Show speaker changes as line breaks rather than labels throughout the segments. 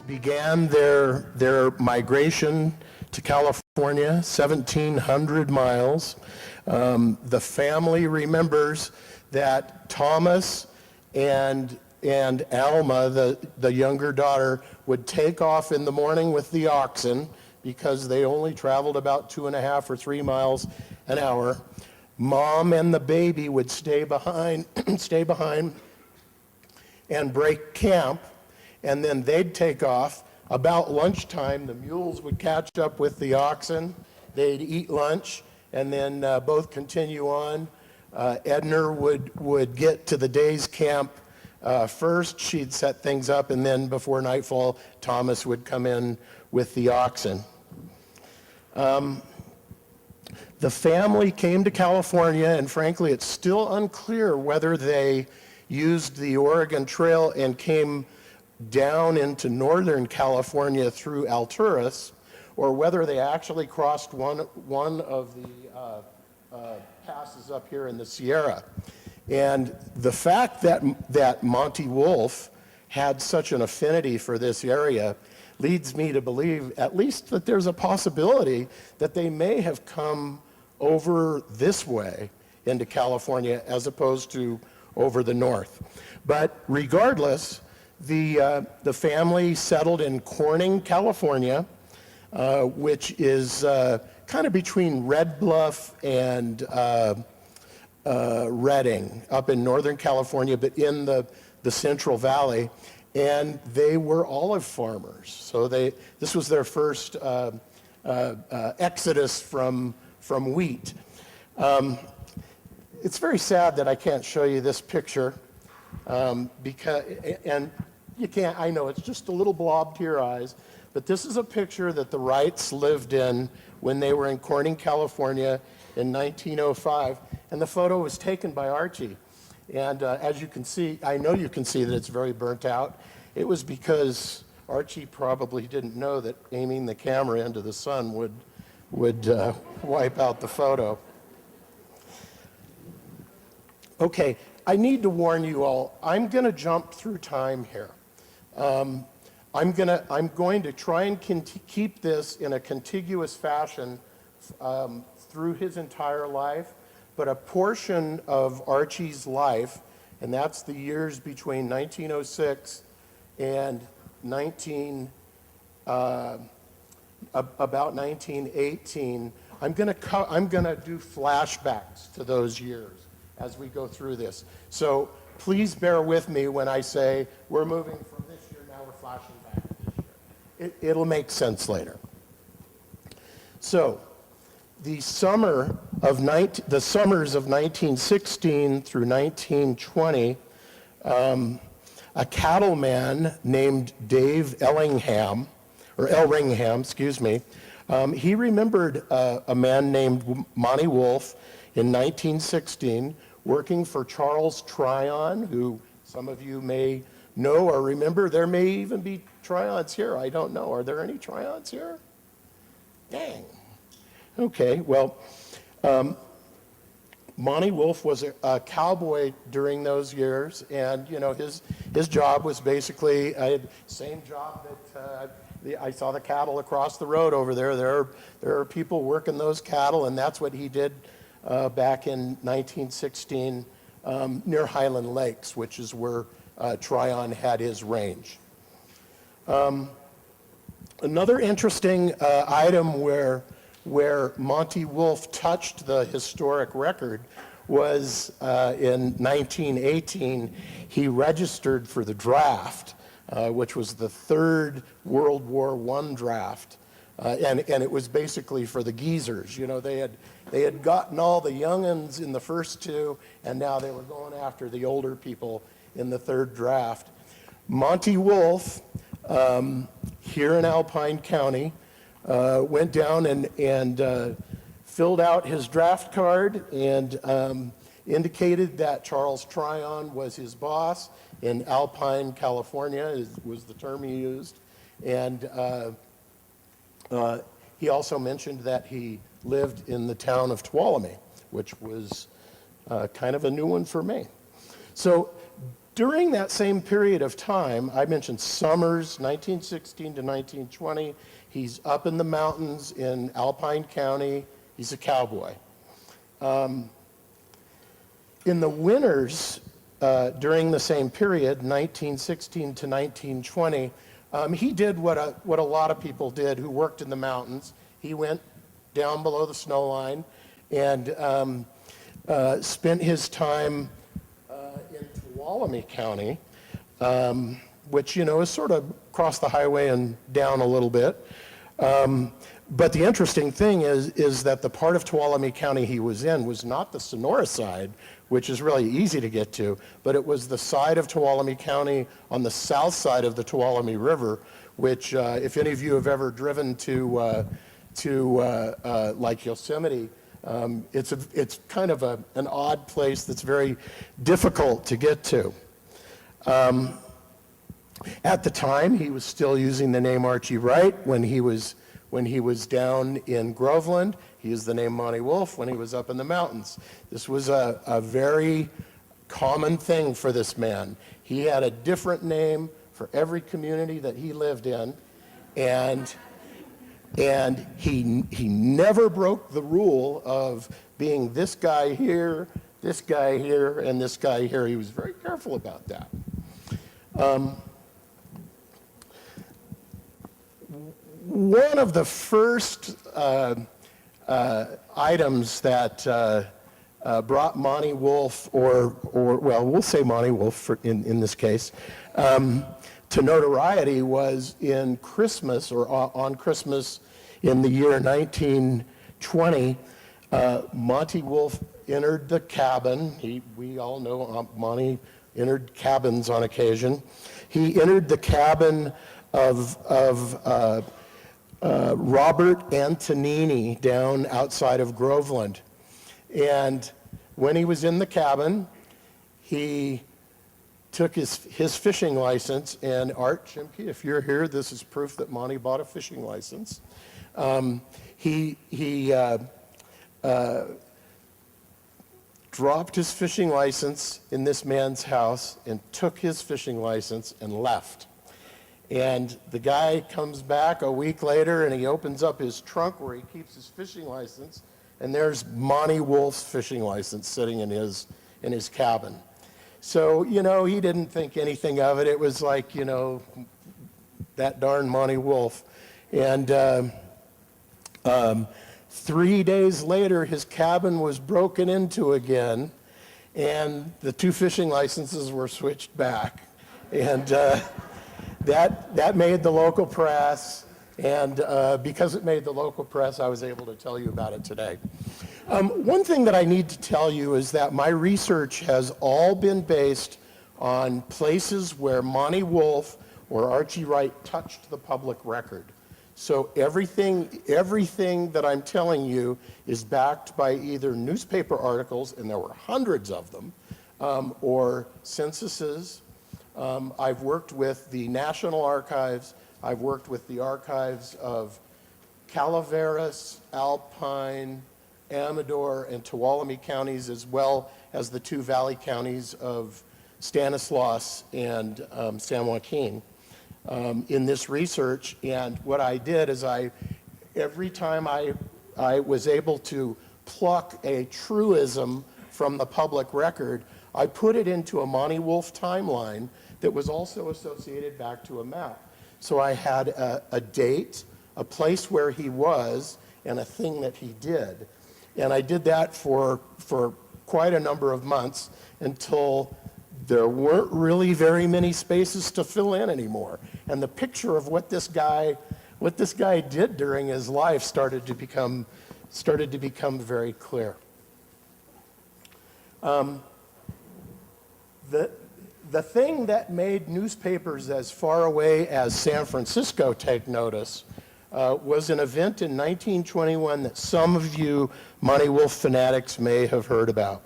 began their migration to California, 1,700 miles. The family remembers that Thomas and Alma, the younger daughter, would take off in the morning with the oxen because they only traveled about 2.5 or 3 miles an hour. Mom and the baby would stay behind and break camp, and then they'd take off. About lunchtime, the mules would catch up with the oxen. They'd eat lunch, and then both continue on. Edna would get to the day's camp first. She'd set things up, and then before nightfall, Thomas would come in with the oxen. The family came to California, and frankly, it's still unclear whether they used the Oregon Trail and came down into Northern California through Alturas, or whether they actually crossed one of the passes up here in the Sierra. And the fact that Monte Wolf had such an affinity for this area leads me to believe at least that there's a possibility that they may have come over this way into California as opposed to over the north. But regardless, the family settled in Corning, California, which is kind of between Red Bluff and Redding, up in Northern California, but in the Central Valley. And they were olive farmers. So this was their first exodus from wheat. It's very sad that I can't show you this picture because, and you can't, I know it's just a little blob to your eyes, but this is a picture that the Wrights lived in when they were in Corning, California in 1905, and the photo was taken by Archie. And as you can see, I know you can see that it's very burnt out. It was because Archie probably didn't know that aiming the camera into the sun would wipe out the photo. Okay, I need to warn you all, I'm going to jump through time here. I'm going to try and keep this in a contiguous fashion through his entire life, but a portion of Archie's life, and that's the years between 1906 and about 1918, I'm going to do flashbacks to those years as we go through this. So please bear with me when I say we're moving from this year, now we're flashing back to this year. It'll make sense later. So the summers of 1916 through 1920, a cattleman named Dave Elringham, he remembered a man named Monte Wolf in 1916 working for Charles Tryon, who some of you may know or remember. There may even be Tryons here. I don't know. Are there any Tryons here? Dang. Okay, well, Monte Wolf was a cowboy during those years, and you know his job was basically same job that I saw the cattle across the road over there. There are people working those cattle, and that's what he did back in 1916 near Highland Lakes, which is where Tryon had his range. Another interesting item where Monte Wolf touched the historic record was in 1918, he registered for the draft, which was the third World War I draft. And it was basically for the geezers. You know, they had gotten all the young'uns in the first two, and now they were going after the older people in the third draft. Monte Wolf, here in Alpine County, went down and filled out his draft card and indicated that Charles Tryon was his boss in Alpine, California, was the term he used. And he also mentioned that he lived in the town of Tuolumne, which was kind of a new one for me. So during that same period of time, I mentioned summers, 1916 to 1920. He's up in the mountains in Alpine County. He's a cowboy. In the winters, during the same period, 1916 to 1920, he did what a lot of people did who worked in the mountains. He went down below the snow line and spent his time in Tuolumne County, which, is sort of across the highway and down a little bit. But the interesting thing is that the part of Tuolumne County he was in was not the Sonora side, which is really easy to get to, but it was the side of Tuolumne County on the south side of the Tuolumne River, which, if any of you have ever driven to like Yosemite, it's kind of an odd place that's very difficult to get to. At the time, he was still using the name Archie Wright. When he was down in Groveland, he used the name Monte Wolf. When he was up in the mountains, this was a very common thing for this man. He had a different name for every community that he lived in, and he never broke the rule of being this guy here, and this guy here. He was very careful about that. One of the first items that brought Monte Wolf, or well, we'll say Monte Wolf in this case, to notoriety was in Christmas, or on Christmas in the year 1920. Monte Wolf entered the cabin. We all know Monte entered cabins on occasion. He entered the cabin of Robert Antonini down outside of Groveland. And when he was in the cabin, he took his fishing license, and Art Chimke, if you're here, this is proof that Monte bought a fishing license. He dropped his fishing license in this man's house and took his fishing license and left. And the guy comes back a week later and he opens up his trunk where he keeps his fishing license, and there's Monte Wolf's fishing license sitting in his cabin. So, he didn't think anything of it. It was like, that darn Monte Wolf. And 3 days later, his cabin was broken into again, and the two fishing licenses were switched back. And that made the local press, and because it made the local press, I was able to tell you about it today. One thing that I need to tell you is that my research has all been based on places where Monte Wolf or Archie Wright touched the public record. So everything that I'm telling you is backed by either newspaper articles, and there were hundreds of them, or censuses. I've worked with the National Archives. I've worked with the archives of Calaveras, Alpine, Amador, and Tuolumne counties, as well as the two valley counties of Stanislaus and San Joaquin, in this research. And what I did is every time I was able to pluck a truism from the public record, I put it into a Monte Wolf timeline that was also associated back to a map. So I had a date, a place where he was, and a thing that he did. And I did that for quite a number of months until there weren't really very many spaces to fill in anymore. And the picture of what this guy did during his life started to become very clear. The thing that made newspapers as far away as San Francisco take notice was an event in 1921 that some of you Monte Wolf fanatics may have heard about.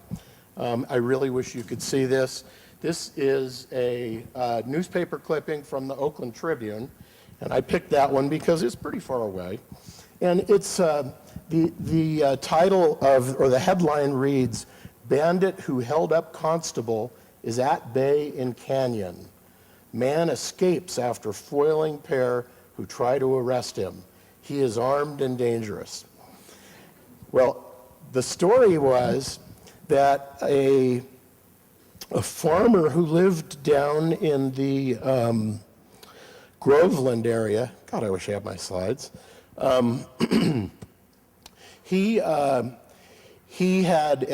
I really wish you could see this. This is a newspaper clipping from the Oakland Tribune, and I picked that one because it's pretty far away. And it's the title of, or the headline reads, "Bandit Who Held Up Constable is at bay in canyon. Man escapes after foiling pair who try to arrest him. He is armed and dangerous. Well, the story was that a farmer who lived down in the Groveland area, God, I wish I had my slides, he had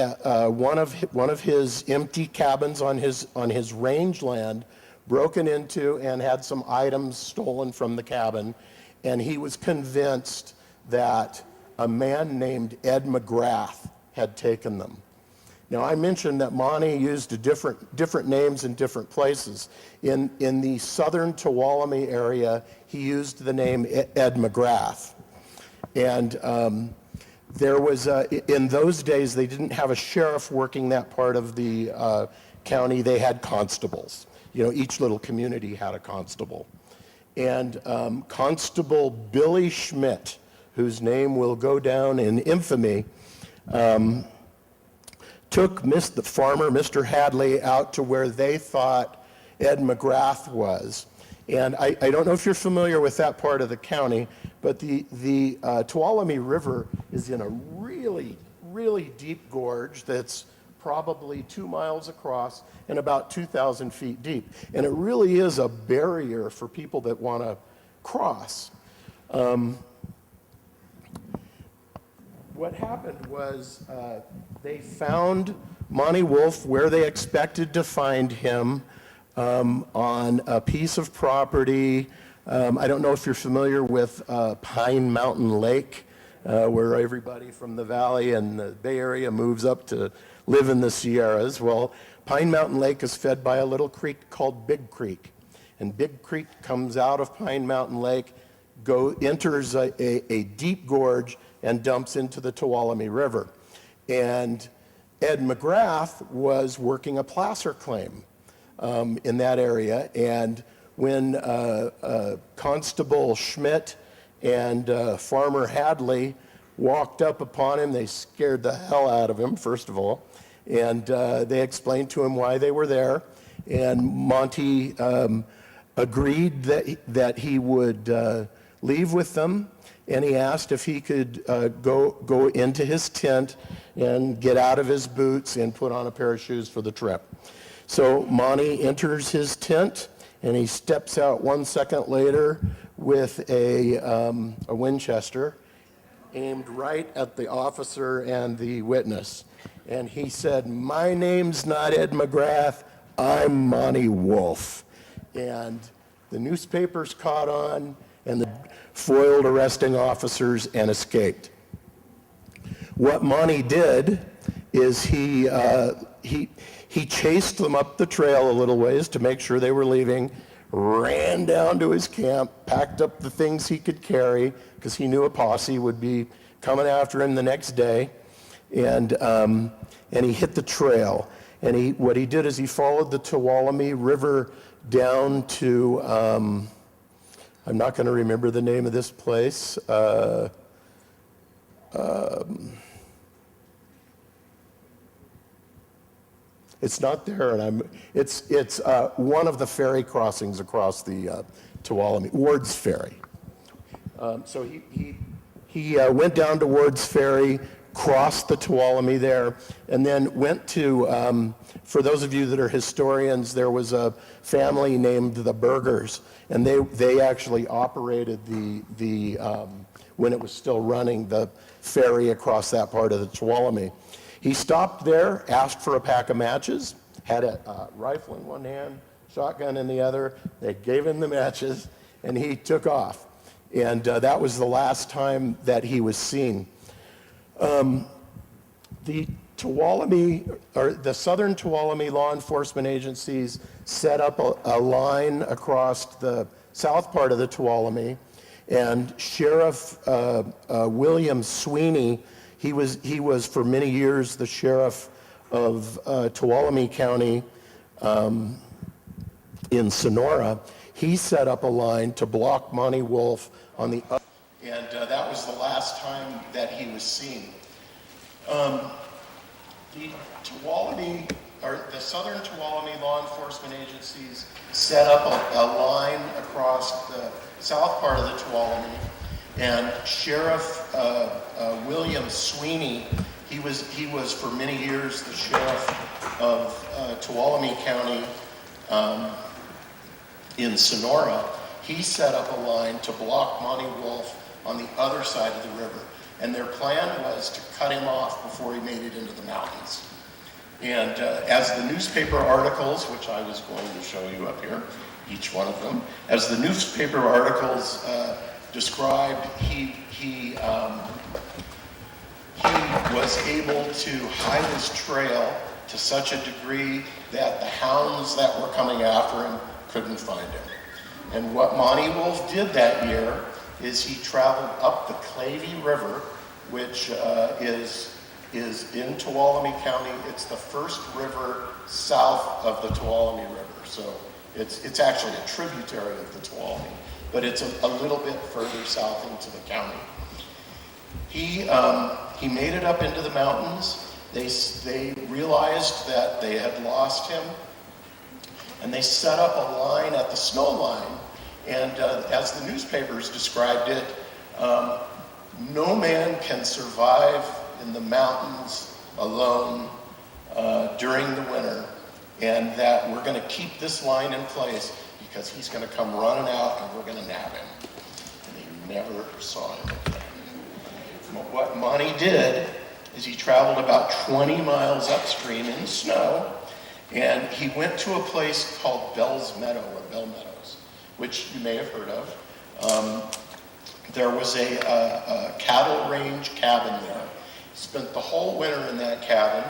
one of his empty cabins on his rangeland broken into and had some items stolen from the cabin, and he was convinced that a man named Ed McGrath had taken them. Now, I mentioned that Monte used different names in different places. In the southern Tuolumne area, he used the name Ed McGrath. And there was, in those days, they didn't have a sheriff working that part of the county. They had constables. You know, each little community had a constable. And Constable Billy Schmidt, whose name will go down in infamy, took the farmer, Mr. Hadley, out to where they thought Ed McGrath was. And I don't know if you're familiar with that part of the county, but the Tuolumne River is in a really, really deep gorge that's probably 2 miles across and about 2,000 feet deep. And it really is a barrier for people that want to cross. What happened was they found Monte Wolf where they expected to find him, on a piece of property. I don't know if you're familiar with Pine Mountain Lake, where everybody from the valley and the Bay Area moves up to live in the Sierras. Well, Pine Mountain Lake is fed by a little creek called Big Creek. And Big Creek comes out of Pine Mountain Lake, enters a deep gorge, and dumps into the Tuolumne River. And Ed McGrath was working a placer claim in that area. And when Constable Schmidt and Farmer Hadley walked up upon him, they scared the hell out of him, first of all. And they explained to him why they were there. And Monte agreed that he would leave with them. And he asked if he could go into his tent and get out of his boots and put on a pair of shoes for the trip. So Monte enters his tent, and he steps out 1 second later with a Winchester aimed right at the officer and the witness. And he said, "My name's not Ed McGrath, I'm Monte Wolf." And the newspapers caught on, and the foiled arresting officers and escaped. What Monte did is he chased them up the trail a little ways to make sure they were leaving, ran down to his camp, packed up the things he could carry, because he knew a posse would be coming after him the next day, and he hit the trail. And what he did is he followed the Tuolumne River down to, I'm not going to remember the name of this place. It's not there, and it's one of the ferry crossings across the Tuolumne, Ward's Ferry. So he went down to Ward's Ferry, crossed the Tuolumne there, and then went to, for those of you that are historians, there was a family named the Burgers, and they actually operated the when it was still running, the ferry across that part of the Tuolumne. He stopped there, asked for a pack of matches, had a rifle in one hand, shotgun in the other. They gave him the matches, and he took off. And that was the last time that he was seen. The Tuolumne, or the Southern Tuolumne law enforcement agencies set up a line across the south part of the Tuolumne, and Sheriff William Sweeney, he was for many years the sheriff of Tuolumne County in Sonora. He set up a line to block Monte Wolf on the other, and that was the last time that he was seen. The Tuolumne or the Southern Tuolumne law enforcement agencies set up a line across the south part of the Tuolumne, and Sheriff William Sweeney, he was for many years the sheriff of Tuolumne County in Sonora. He set up a line to block Monte Wolf on the other side of the river. And their plan was to cut him off before he made it into the mountains. And as the newspaper articles, which I was going to show you up here, each one of them, as the newspaper articles described, he was able to hide his trail to such a degree that the hounds that were coming after him couldn't find him. And what Monte Wolf did that year is he traveled up the Clavey River, which is in Tuolumne County. It's the first river south of the Tuolumne River. So it's actually a tributary of the Tuolumne, but it's a little bit further south into the county. He made it up into the mountains. They realized that they had lost him, and they set up a line at the snow line. And as the newspapers described it, no man can survive in the mountains alone during the winter, and that we're going to keep this line in place because he's going to come running out and we're going to nab him. And they never saw him again. What Monte did is he traveled about 20 miles upstream in the snow, and he went to a place called Bell's Meadow, or Bell Meadows, which you may have heard of. There was a cattle range cabin there. He spent the whole winter in that cabin.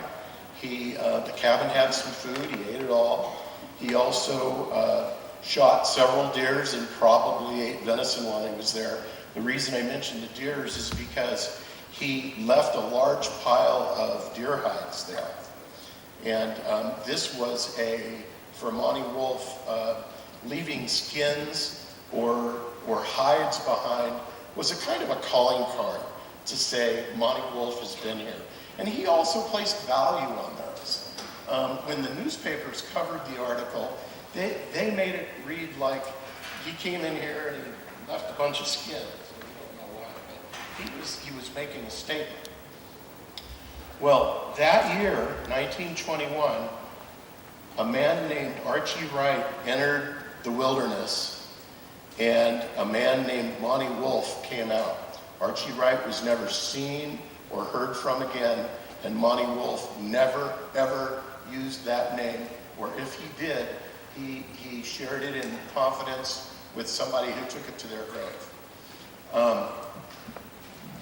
The cabin had some food, he ate it all. He also shot several deers and probably ate venison while he was there. The reason I mentioned the deers is because he left a large pile of deer hides there. And this was for Monte Wolf, leaving skins or hides behind was a kind of a calling card to say Monte Wolf has been here. And he also placed value on those. When the newspapers covered the article, they made it read like he came in here and he left a bunch of skins. We don't know why, but he was making a statement. Well, that year, 1921, a man named Archie Wright entered the wilderness, and a man named Monte Wolf came out. Archie Wright was never seen or heard from again, and Monte Wolf never, ever used that name, or if he did, he shared it in confidence with somebody who took it to their grave.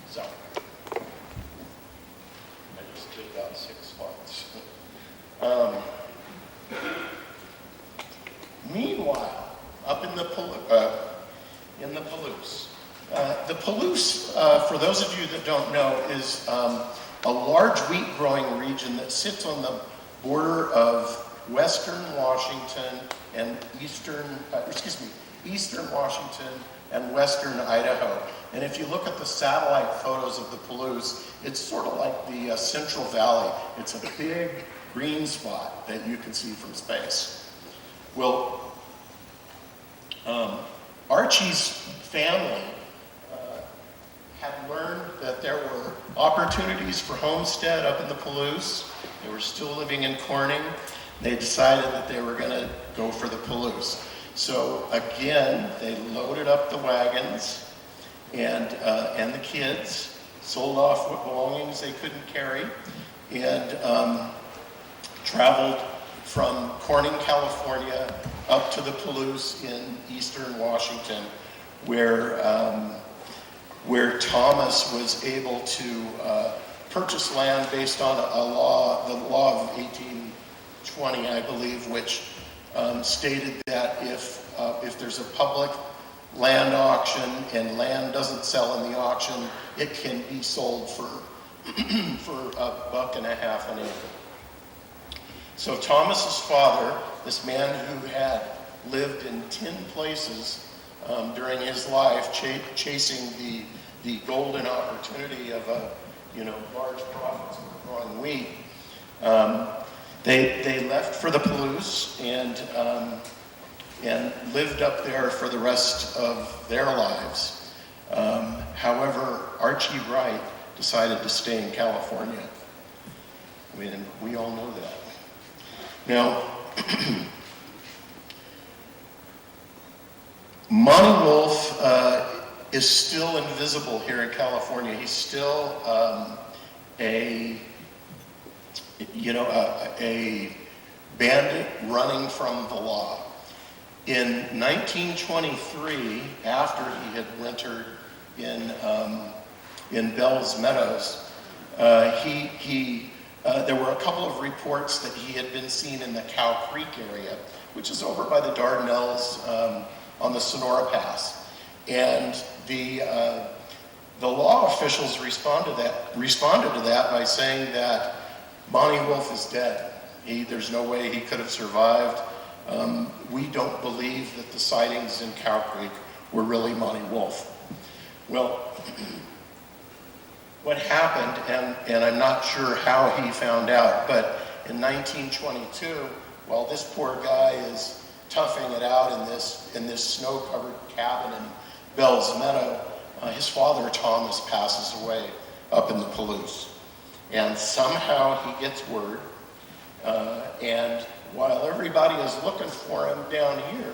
So, I just did about 6 spots. Meanwhile, up in the Palouse. The Palouse, for those of you that don't know, is a large wheat growing region that sits on the border of western Washington and eastern Washington and western Idaho. And if you look at the satellite photos of the Palouse, it's sort of like the Central Valley. It's a big green spot that you can see from space. Well, Archie's family had learned that there were opportunities for homestead up in the Palouse. They were still living in Corning. They decided that they were going to go for the Palouse. So again, they loaded up the wagons and the kids, sold off what belongings they couldn't carry, and traveled from Corning, California, up to the Palouse in eastern Washington, where Thomas was able to purchase land based on the law of 1820, I believe, which stated that if there's a public land auction and land doesn't sell in the auction, it can be sold for $1.50 an acre. So Thomas's father, this man who had lived in 10 places during his life, chasing the golden opportunity of large profits for growing wheat, They left for the Palouse and lived up there for the rest of their lives. However, Archie Wright decided to stay in California. I mean, we all know that. Now, Monte Wolf is still invisible here in California. He's still a bandit running from the law. In 1923, after he had wintered in Bell's Meadows, there were a couple of reports that he had been seen in the Cow Creek area, which is over by the Dardanelles on the Sonora Pass. And the law officials responded to that by saying that Monte Wolf is dead. There's no way he could have survived. We don't believe that the sightings in Cow Creek were really Monte Wolf. Well, what happened, and I'm not sure how he found out, but in 1922, while this poor guy is toughing it out in this snow-covered cabin in Bell's Meadow, his father Thomas passes away up in the Palouse. And somehow he gets word, and while everybody is looking for him down here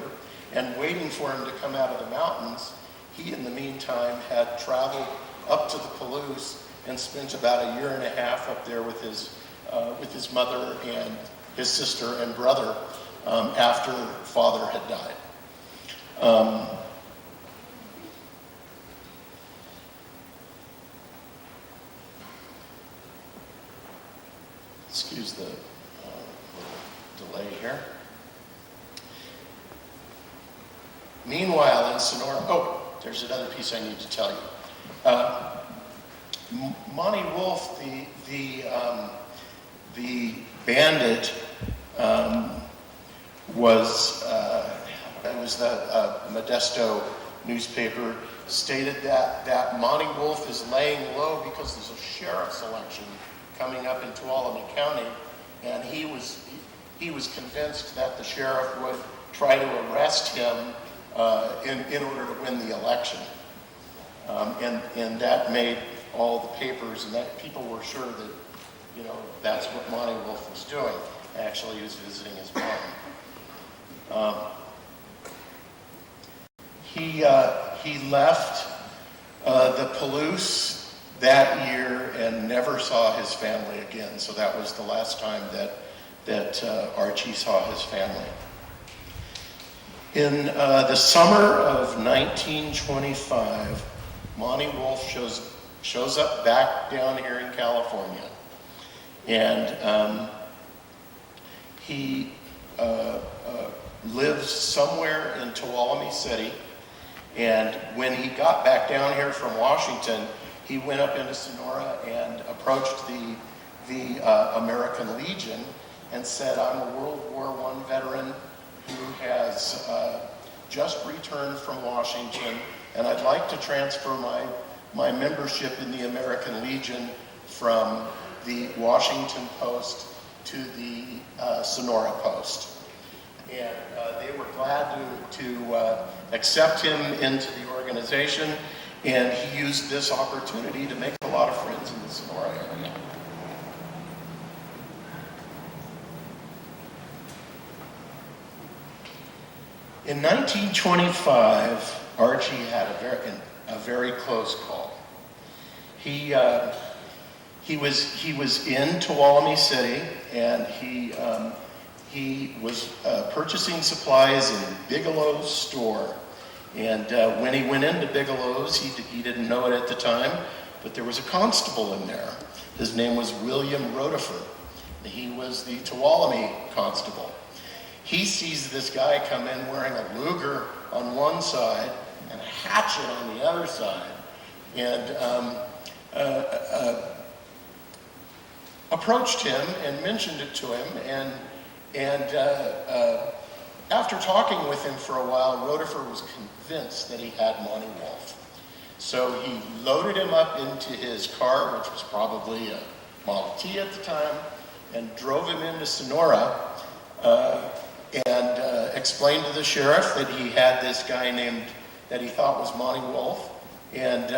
and waiting for him to come out of the mountains, he in the meantime had traveled up to the Palouse and spent about a year and a half up there with his mother and his sister and brother after father had died. Excuse the little delay here. Meanwhile, in Sonora, there's another piece I need to tell you. Monte Wolf, the bandit, was the Modesto newspaper stated that Monte Wolf is laying low because there's a sheriff's election coming up in Tuolumne County, and he was convinced that the sheriff would try to arrest him in order to win the election. And that made all the papers, and that people were sure that, that's what Monte Wolf was doing. Actually, he was visiting his mom. He left the Palouse that year and never saw his family again. So that was the last time that Archie saw his family. In the summer of 1925, Monte Wolf shows up back down here in California, and he lives somewhere in Tuolumne City. And when he got back down here from Washington, he went up into Sonora and approached the American Legion and said, "I'm a World War I veteran who has just returned from Washington, and I'd like to transfer my membership in the American Legion from the Washington Post to the Sonora Post." And they were glad to accept him into the organization, and he used this opportunity to make a lot of friends in the Sonora area. In 1925, Archie had a very close call. He was in Tuolumne City, and he was purchasing supplies in Bigelow's store. And when he went into Bigelow's, he didn't know it at the time, but there was a constable in there. His name was William Rotifer. He was the Tuolumne constable. He sees this guy come in wearing a Luger on one side and a hatchet on the other side, and approached him and mentioned it to him, and after talking with him for a while, Rotifer was convinced that he had Monte Wolf. So he loaded him up into his car, which was probably a Model T at the time, and drove him into Sonora and explained to the sheriff that he had this guy named, that he thought was Monte Wolf, and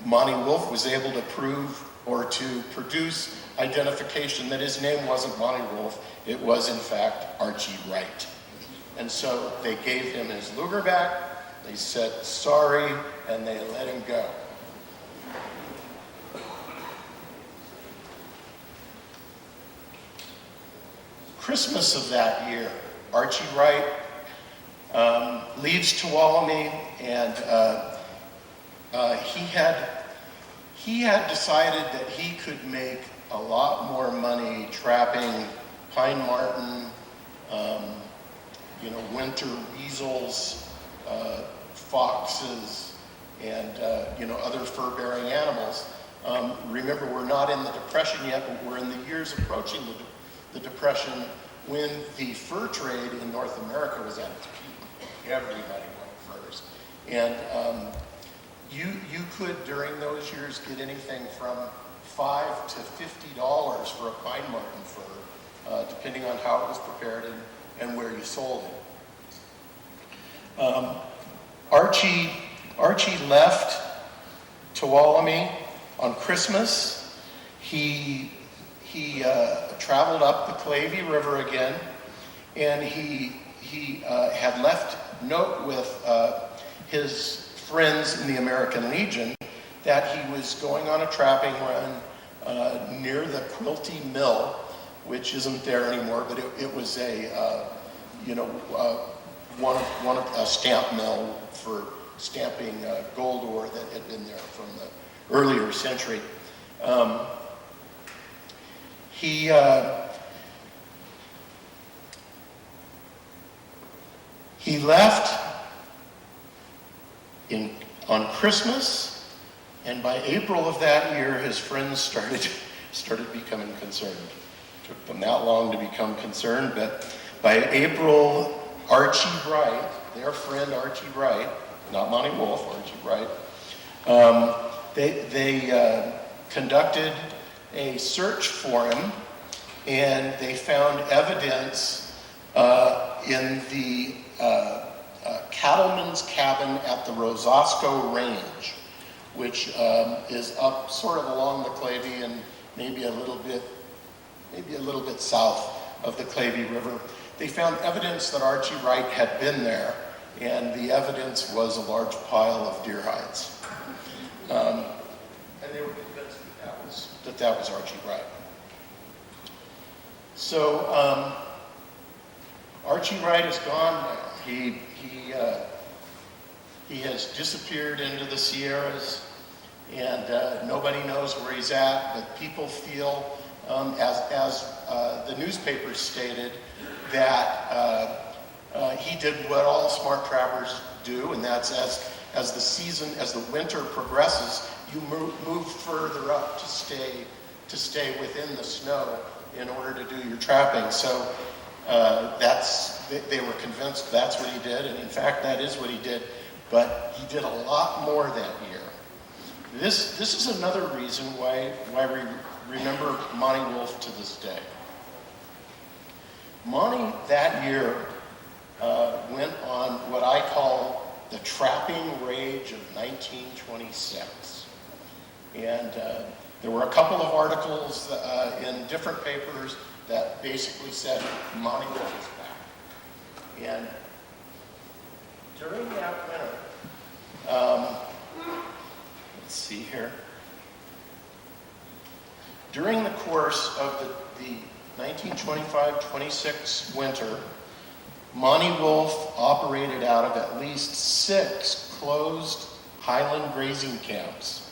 Monte Wolf was able to prove or to produce identification that his name wasn't Monte Wolf, it was in fact Archie Wright. And so they gave him his Luger back, they said sorry, and they let him go. Christmas of that year, Archie Wright leaves Tuolumne, and he had decided that he could make a lot more money trapping pine marten, winter weasels, foxes, and other fur-bearing animals. Remember, we're not in the Depression yet, but we're in the years approaching the Depression when the fur trade in North America was at its peak. Everybody wanted furs. And you could, during those years, get anything from $5 to $50 for a pine marten fur, depending on how it was prepared and where you sold it. Archie left Tuolumne on Christmas. He traveled up the Clavey River again, and he had left note with his friends in the American Legion that he was going on a trapping run near the Quilty Mill, which isn't there anymore, but it was a a stamp mill for stamping gold ore that had been there from the earlier century. He left on Christmas, and by April of that year, his friends started becoming concerned. It took them that long to become concerned, but by April, Archie Wright, their friend Archie Wright, not Monte Wolf, Archie Wright, they conducted a search for him, and they found evidence in the cattleman's cabin at the Rosasco Range, which is up sort of along the Clavey and maybe a little bit south of the Clavey River. They found evidence that Archie Wright had been there, and the evidence was a large pile of deer hides. And they were convinced that was Archie Wright. So Archie Wright is gone now. He has disappeared into the Sierras, and nobody knows where he's at, but people feel, as the newspapers stated, that he did what all smart trappers do, and that's as the winter progresses, you move further up to stay within the snow in order to do your trapping. So they were convinced that's what he did, and in fact that is what he did, but he did a lot more that year. This is another reason why we remember Monte Wolf to this day. Monte that year went on what I call the trapping rage of 1926. And there were a couple of articles in different papers that basically said Monte Wolf is back. And during that winter, let's see here. During the course of the 1925-26 winter, Monte Wolf operated out of at least 6 closed highland grazing camps.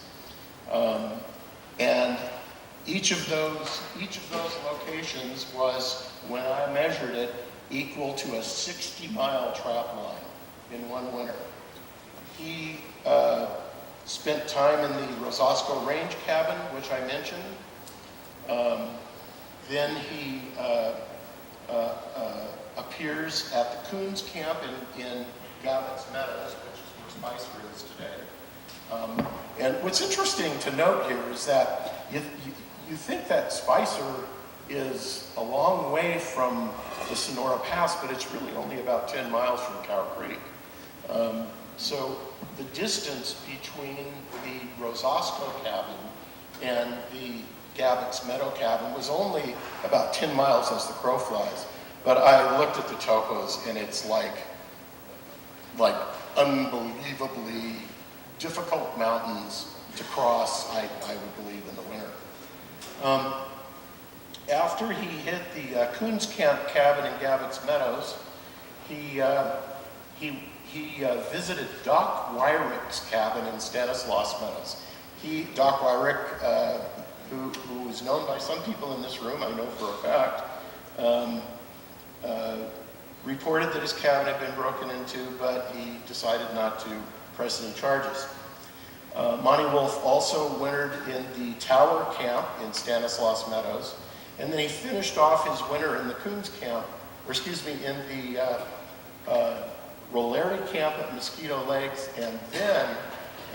And each of those locations was, when I measured it, equal to a 60-mile trap line in one winter. He spent time in the Rosasco Range cabin, which I mentioned. Then he appears at the Coons camp in Gavitt's Meadows, which is where Spicer is today. And what's interesting to note here is that you think that Spicer is a long way from the Sonora Pass, but it's really only about 10 miles from Cow Creek. So the distance between the Rosasco cabin and the Gavick's Meadow cabin was only about 10 miles as the crow flies. But I looked at the topos, and it's like unbelievably difficult mountains to cross, I would believe, in the winter. After he hit the Coons Camp cabin in Gavick's Meadows, he visited Doc Wyrick's cabin in Stanislaus Meadows. Doc Wyrick, who is known by some people in this room, I know for a fact, reported that his cabin had been broken into, but he decided not to press any charges. Monty Wolf also wintered in the Tower Camp in Stanislaus Meadows, and then he finished off his winter in the Coons Camp, in the Rolleri Camp at Mosquito Lakes, and then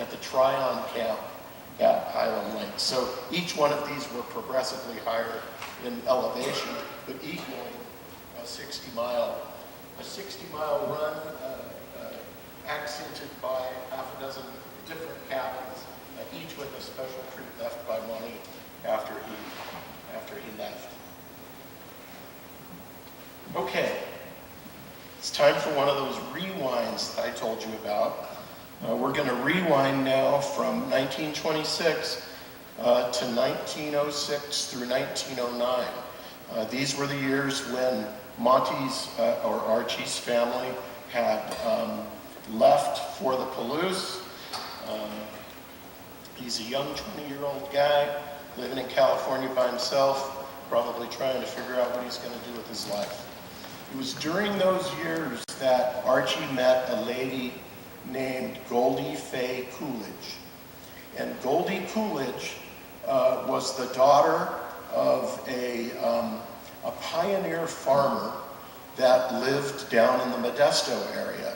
at the Tryon Camp at Highland Lake. So each one of these were progressively higher in elevation, but equaling a 60-mile run, accented by half a dozen different cabins, each with a special treat left by Monty after he left. Okay, it's time for one of those rewinds that I told you about. We're going to rewind now from 1926 to 1906 through 1909. These were the years when Monty's or Archie's family had left for the Palouse. He's a young 20-year-old guy living in California by himself, probably trying to figure out what he's going to do with his life. It was during those years that Archie met a lady named Goldie Fay Coolidge. And Goldie Coolidge was the daughter of a pioneer farmer that lived down in the Modesto area.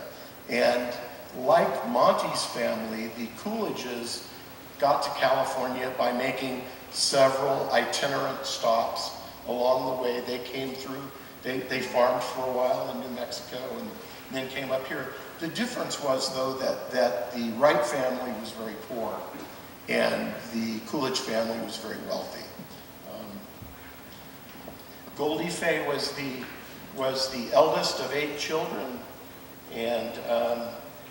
And like Monty's family, the Coolidges got to California by making several itinerant stops along the way. They came through, they farmed for a while in New Mexico and then came up here. The difference was, though, that the Wright family was very poor and the Coolidge family was very wealthy. Goldie Fay was the eldest of 8 children, and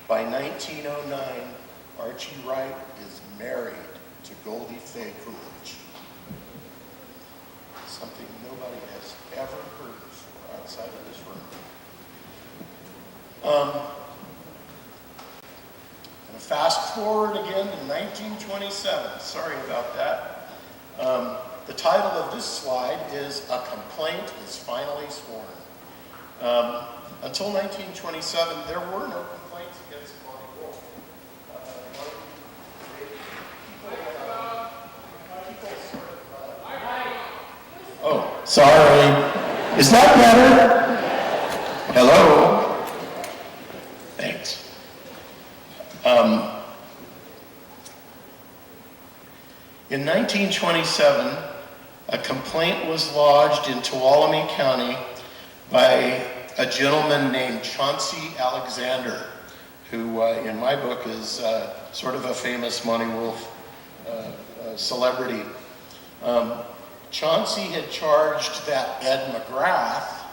by 1909, Archie Wright is married to Goldie Fay Coolidge. Something nobody has ever heard before outside of this room. I'm going to fast forward again to 1927. Sorry about that. The title of this slide is "A Complaint is Finally Sworn." Until 1927, there were no complaints against Monty Wolf. Oh, sorry. Is that better? Hello? Thanks. In 1927, a complaint was lodged in Tuolumne County by a gentleman named Chauncey Alexander, who in my book is sort of a famous Monty Wolf celebrity. Chauncey had charged that Ed McGrath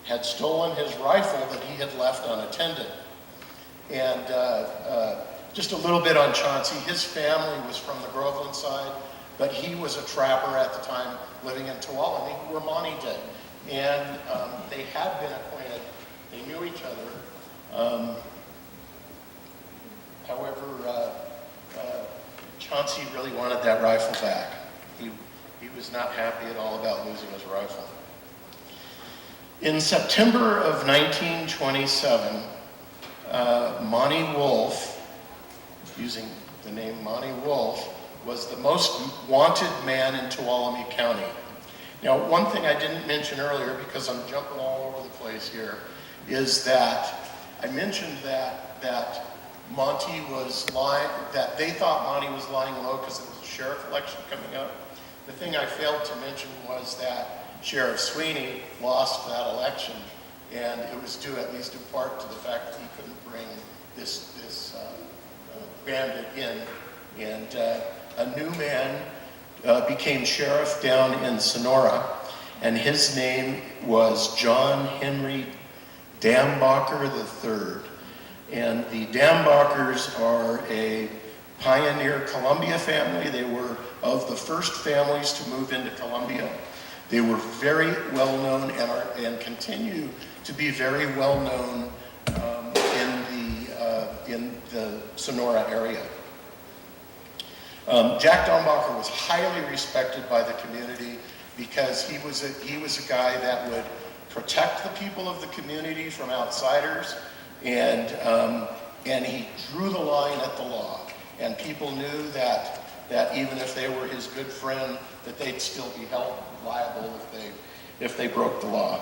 had stolen his rifle that he had left unattended. And just a little bit on Chauncey. His family was from the Groveland side, but he was a trapper at the time living in Tuolumne, where Monty did. And they had been acquainted. They knew each other. However, Chauncey really wanted that rifle back. He was not happy at all about losing his rifle. In September of 1927, Monty Wolf, using the name Monty Wolf, was the most wanted man in Tuolumne County. Now, one thing I didn't mention earlier, because I'm jumping all over the place here, is that I mentioned that Monty was lying, that they thought Monty was lying low because of the sheriff election coming up. The thing I failed to mention was that Sheriff Sweeney lost that election, and it was due at least in part to the fact that he couldn't bring this bandit in. And a new man became sheriff down in Sonora, and his name was John Henry Dambacher III. And the Dambachers are a pioneer Columbia family. They were of the first families to move into Columbia. They were very well known and continue to be very well known in the Sonora area. Jack Dambacher was highly respected by the community because he was a guy that would protect the people of the community from outsiders, and he drew the line at the law. And people knew that even if they were his good friend, that they'd still be held liable if they broke the law.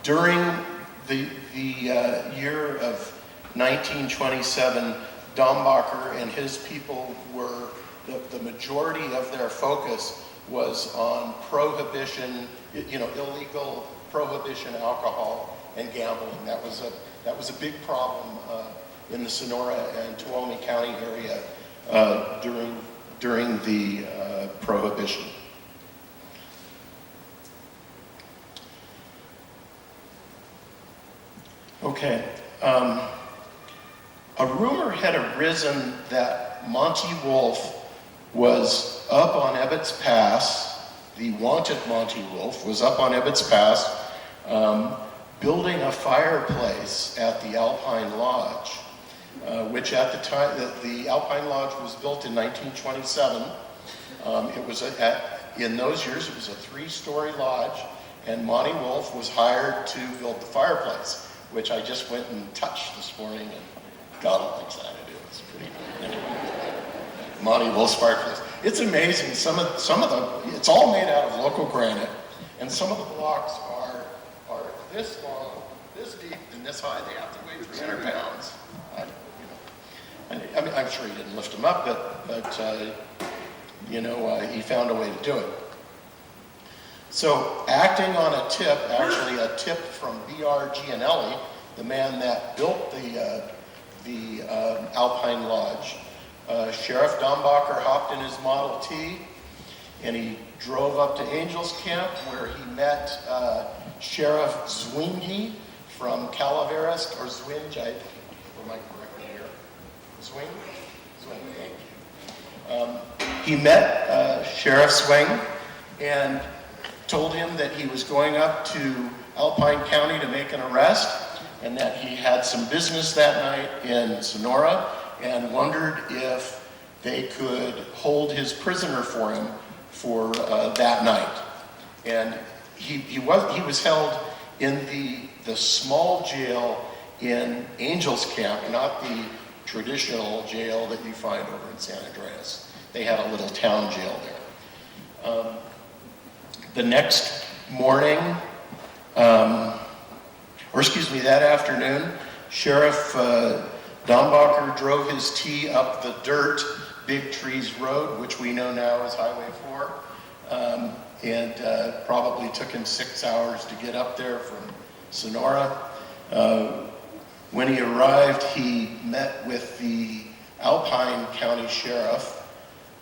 During the year of 1927, Dambacher and his people were, the majority of their focus was on prohibition, illegal prohibition alcohol and gambling. That was a big problem in the Sonora and Tuolumne County area during the prohibition. Okay. A rumor had arisen that Monte Wolf was up on Ebbets Pass, the wanted Monte Wolf was up on Ebbets Pass, building a fireplace at the Alpine Lodge, which at the time, the Alpine Lodge was built in 1927. It was in those years, it was a 3-story lodge, and Monte Wolf was hired to build the fireplace, which I just went and touched this morning and got all excited. It was pretty good. Anyway, Monte Wolf's fireplace. It's amazing. Some of the, it's all made out of local granite, and some of the blocks are this long, this deep, and this high. They have to weigh 300 pounds. I mean, I'm sure he didn't lift them up, but he found a way to do it. So, acting on a tip, actually a tip from B.R. Gianelli, the man that built the Alpine Lodge, Sheriff Dambacher hopped in his Model T, and he drove up to Angels Camp, where he met Sheriff Zwingy from Calaveras, or Zwinge, am I correct here? Zwing, thank you. He met Sheriff Swing and told him that he was going up to Alpine County to make an arrest, and that he had some business that night in Sonora, and wondered if they could hold his prisoner for him for that night. And he was held in the small jail in Angels Camp, not the traditional jail that you find over in San Andreas. They had a little town jail there. The next morning, that afternoon, Sheriff Dambacher drove his T up the dirt Big Trees Road, which we know now as Highway 4, and probably took him 6 hours to get up there from Sonora. When he arrived, he met with the Alpine County Sheriff,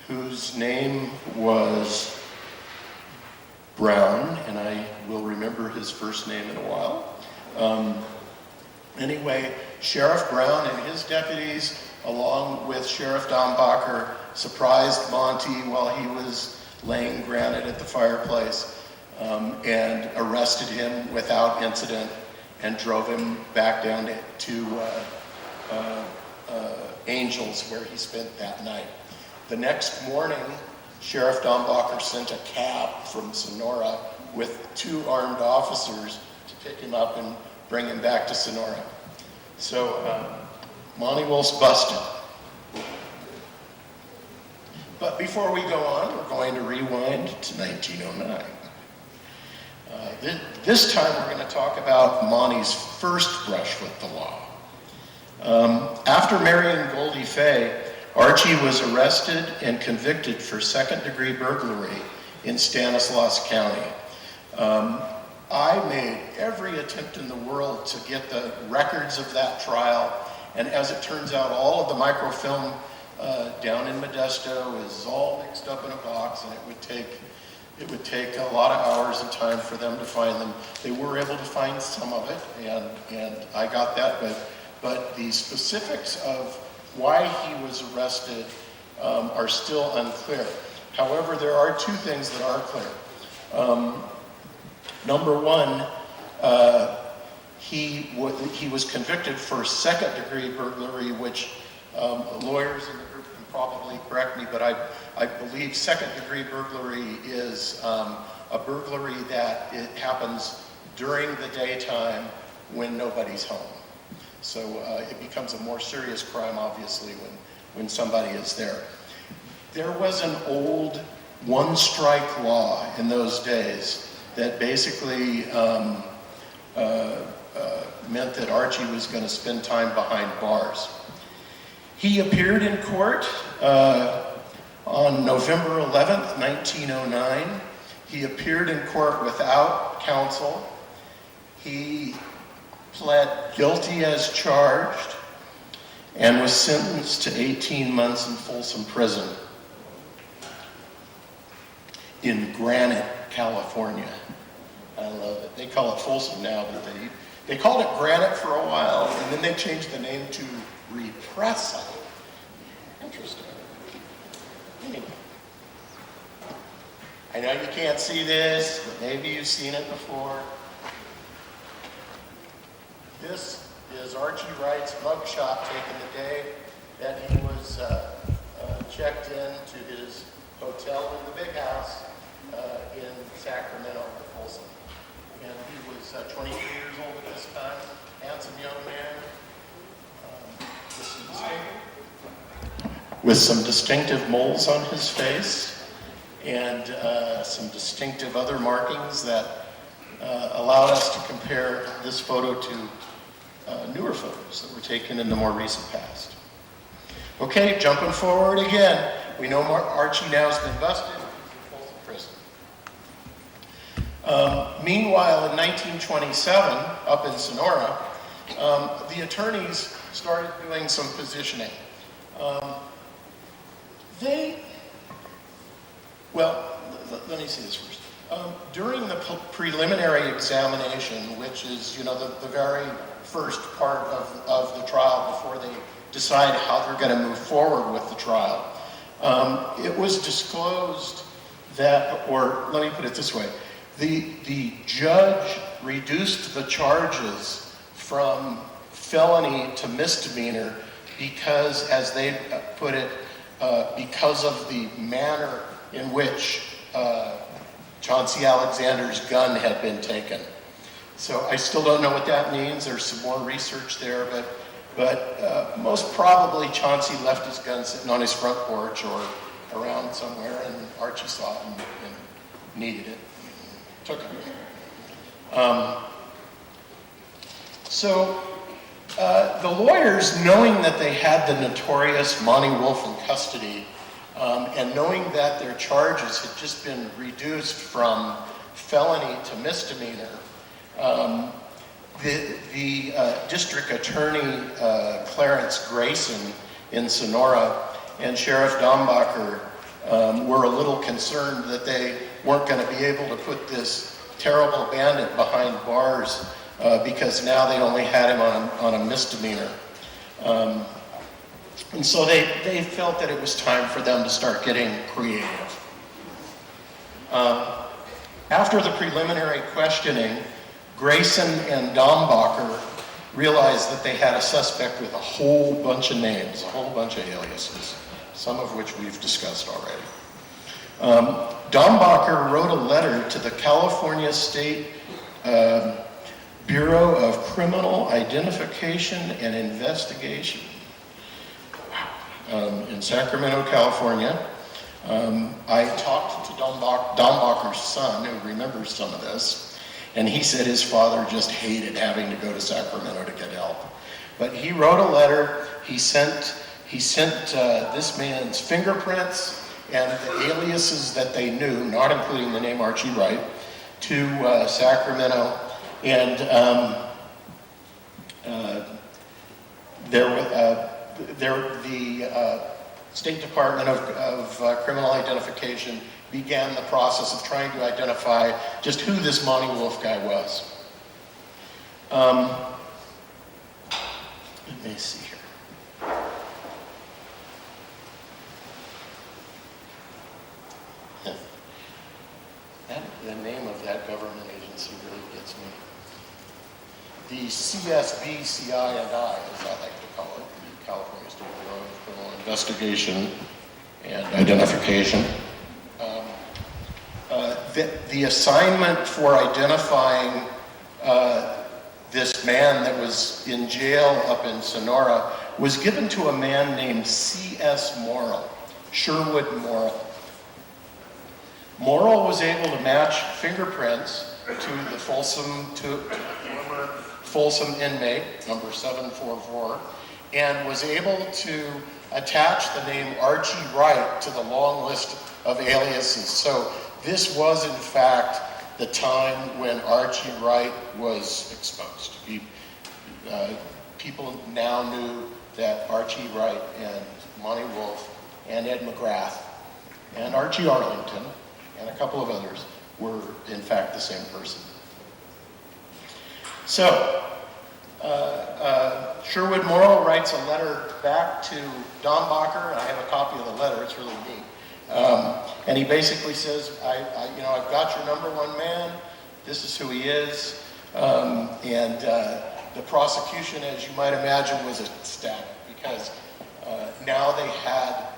whose name was Brown, and I will remember his first name in a while. Anyway, Sheriff Brown and his deputies, along with Sheriff Dambacher, surprised Monte while he was laying granite at the fireplace, and arrested him without incident and drove him back down to Angels, where he spent that night. The next morning, Sheriff Dambacher sent a cab from Sonora with 2 armed officers to pick him up and bring him back to Sonora. So Monte Wolf's busted. But before we go on, we're going to rewind to 1909. This time we're going to talk about Monte's first brush with the law. After marrying Goldie Fay, Archie was arrested and convicted for second-degree burglary in Stanislaus County. I made every attempt in the world to get the records of that trial, and as it turns out, all of the microfilm down in Modesto is all mixed up in a box, and it would take a lot of hours and time for them to find them. They were able to find some of it, and I got that, but the specifics of why he was arrested are still unclear. However, there are two things that are clear. Number one, he was convicted for second-degree burglary, which lawyers in the group can probably correct me, but I believe second-degree burglary is a burglary that it happens during the daytime when nobody's home. So it becomes a more serious crime, obviously, when somebody is there. There was an old one-strike law in those days that basically meant that Archie was going to spend time behind bars. He appeared in court on November 11th, 1909. He appeared in court without counsel. He pled guilty as charged and was sentenced to 18 months in Folsom Prison in Granite, California. I love it. They call it Folsom now, but they called it Granite for a while, and then they changed the name to Repressa. Interesting. Anyway. I know you can't see this, but maybe you've seen it before. This is Archie Wright's mugshot taken the day that he was checked in to his hotel in the big house in Sacramento, Folsom. And he was 23 years old at this time, handsome young man, with some distinctive moles on his face and some distinctive other markings that allowed us to compare this photo to newer photos that were taken in the more recent past. Okay, jumping forward again. We know Archie now has been busted. Meanwhile, in 1927, up in Sonora, the attorneys started doing some positioning. Let me see this first. During the preliminary examination, which is, the very first part of the trial before they decide how they're going to move forward with the trial, it was disclosed that, or let me put it this way, the judge reduced the charges from felony to misdemeanor because, as they put it, because of the manner in which John C. Alexander's gun had been taken. So I still don't know what that means. There's some more research there, but most probably Chauncey left his gun sitting on his front porch or around somewhere, and Archie saw it and needed it. Took it. The lawyers, knowing that they had the notorious Monty Wolf in custody, and knowing that their charges had just been reduced from felony to misdemeanor, the district attorney, Clarence Grayson in Sonora, and Sheriff Dombacher were a little concerned that they weren't going to be able to put this terrible bandit behind bars because now they only had him on a misdemeanor. And so they felt that it was time for them to start getting creative. After the preliminary questioning, Grayson and Dombacher realized that they had a suspect with a whole bunch of names, a whole bunch of aliases, some of which we've discussed already. Dombacher wrote a letter to the California State Bureau of Criminal Identification and Investigation in Sacramento, California. I talked to Dombacher's son, who remembers some of this, and he said his father just hated having to go to Sacramento to get help. But he wrote a letter he sent He sent this man's fingerprints and the aliases that they knew, not including the name Archie Wright, to Sacramento. And the State Department of Criminal Identification began the process of trying to identify just who this Monte Wolf guy was. Let me see here. The name of that government agency really gets me. The CSB, CI, and I, as I like to call it, the California State Bureau of Criminal Investigation and Identification. The assignment for identifying this man that was in jail up in Sonora was given to a man named C.S. Morrill, Sherwood Morrill. Morrill was able to match fingerprints to the former Folsom inmate, number 744, and was able to attach the name Archie Wright to the long list of aliases. So this was, in fact, the time when Archie Wright was exposed. People now knew that Archie Wright and Monte Wolf and Ed McGrath and Archie Arlington and a couple of others were, in fact, the same person. So, Sherwood Morrill writes a letter back to Don Bacher, and I have a copy of the letter, it's really neat. And he basically says, I've got your number one man, this is who he is, and the prosecution, as you might imagine, was ecstatic, because now they had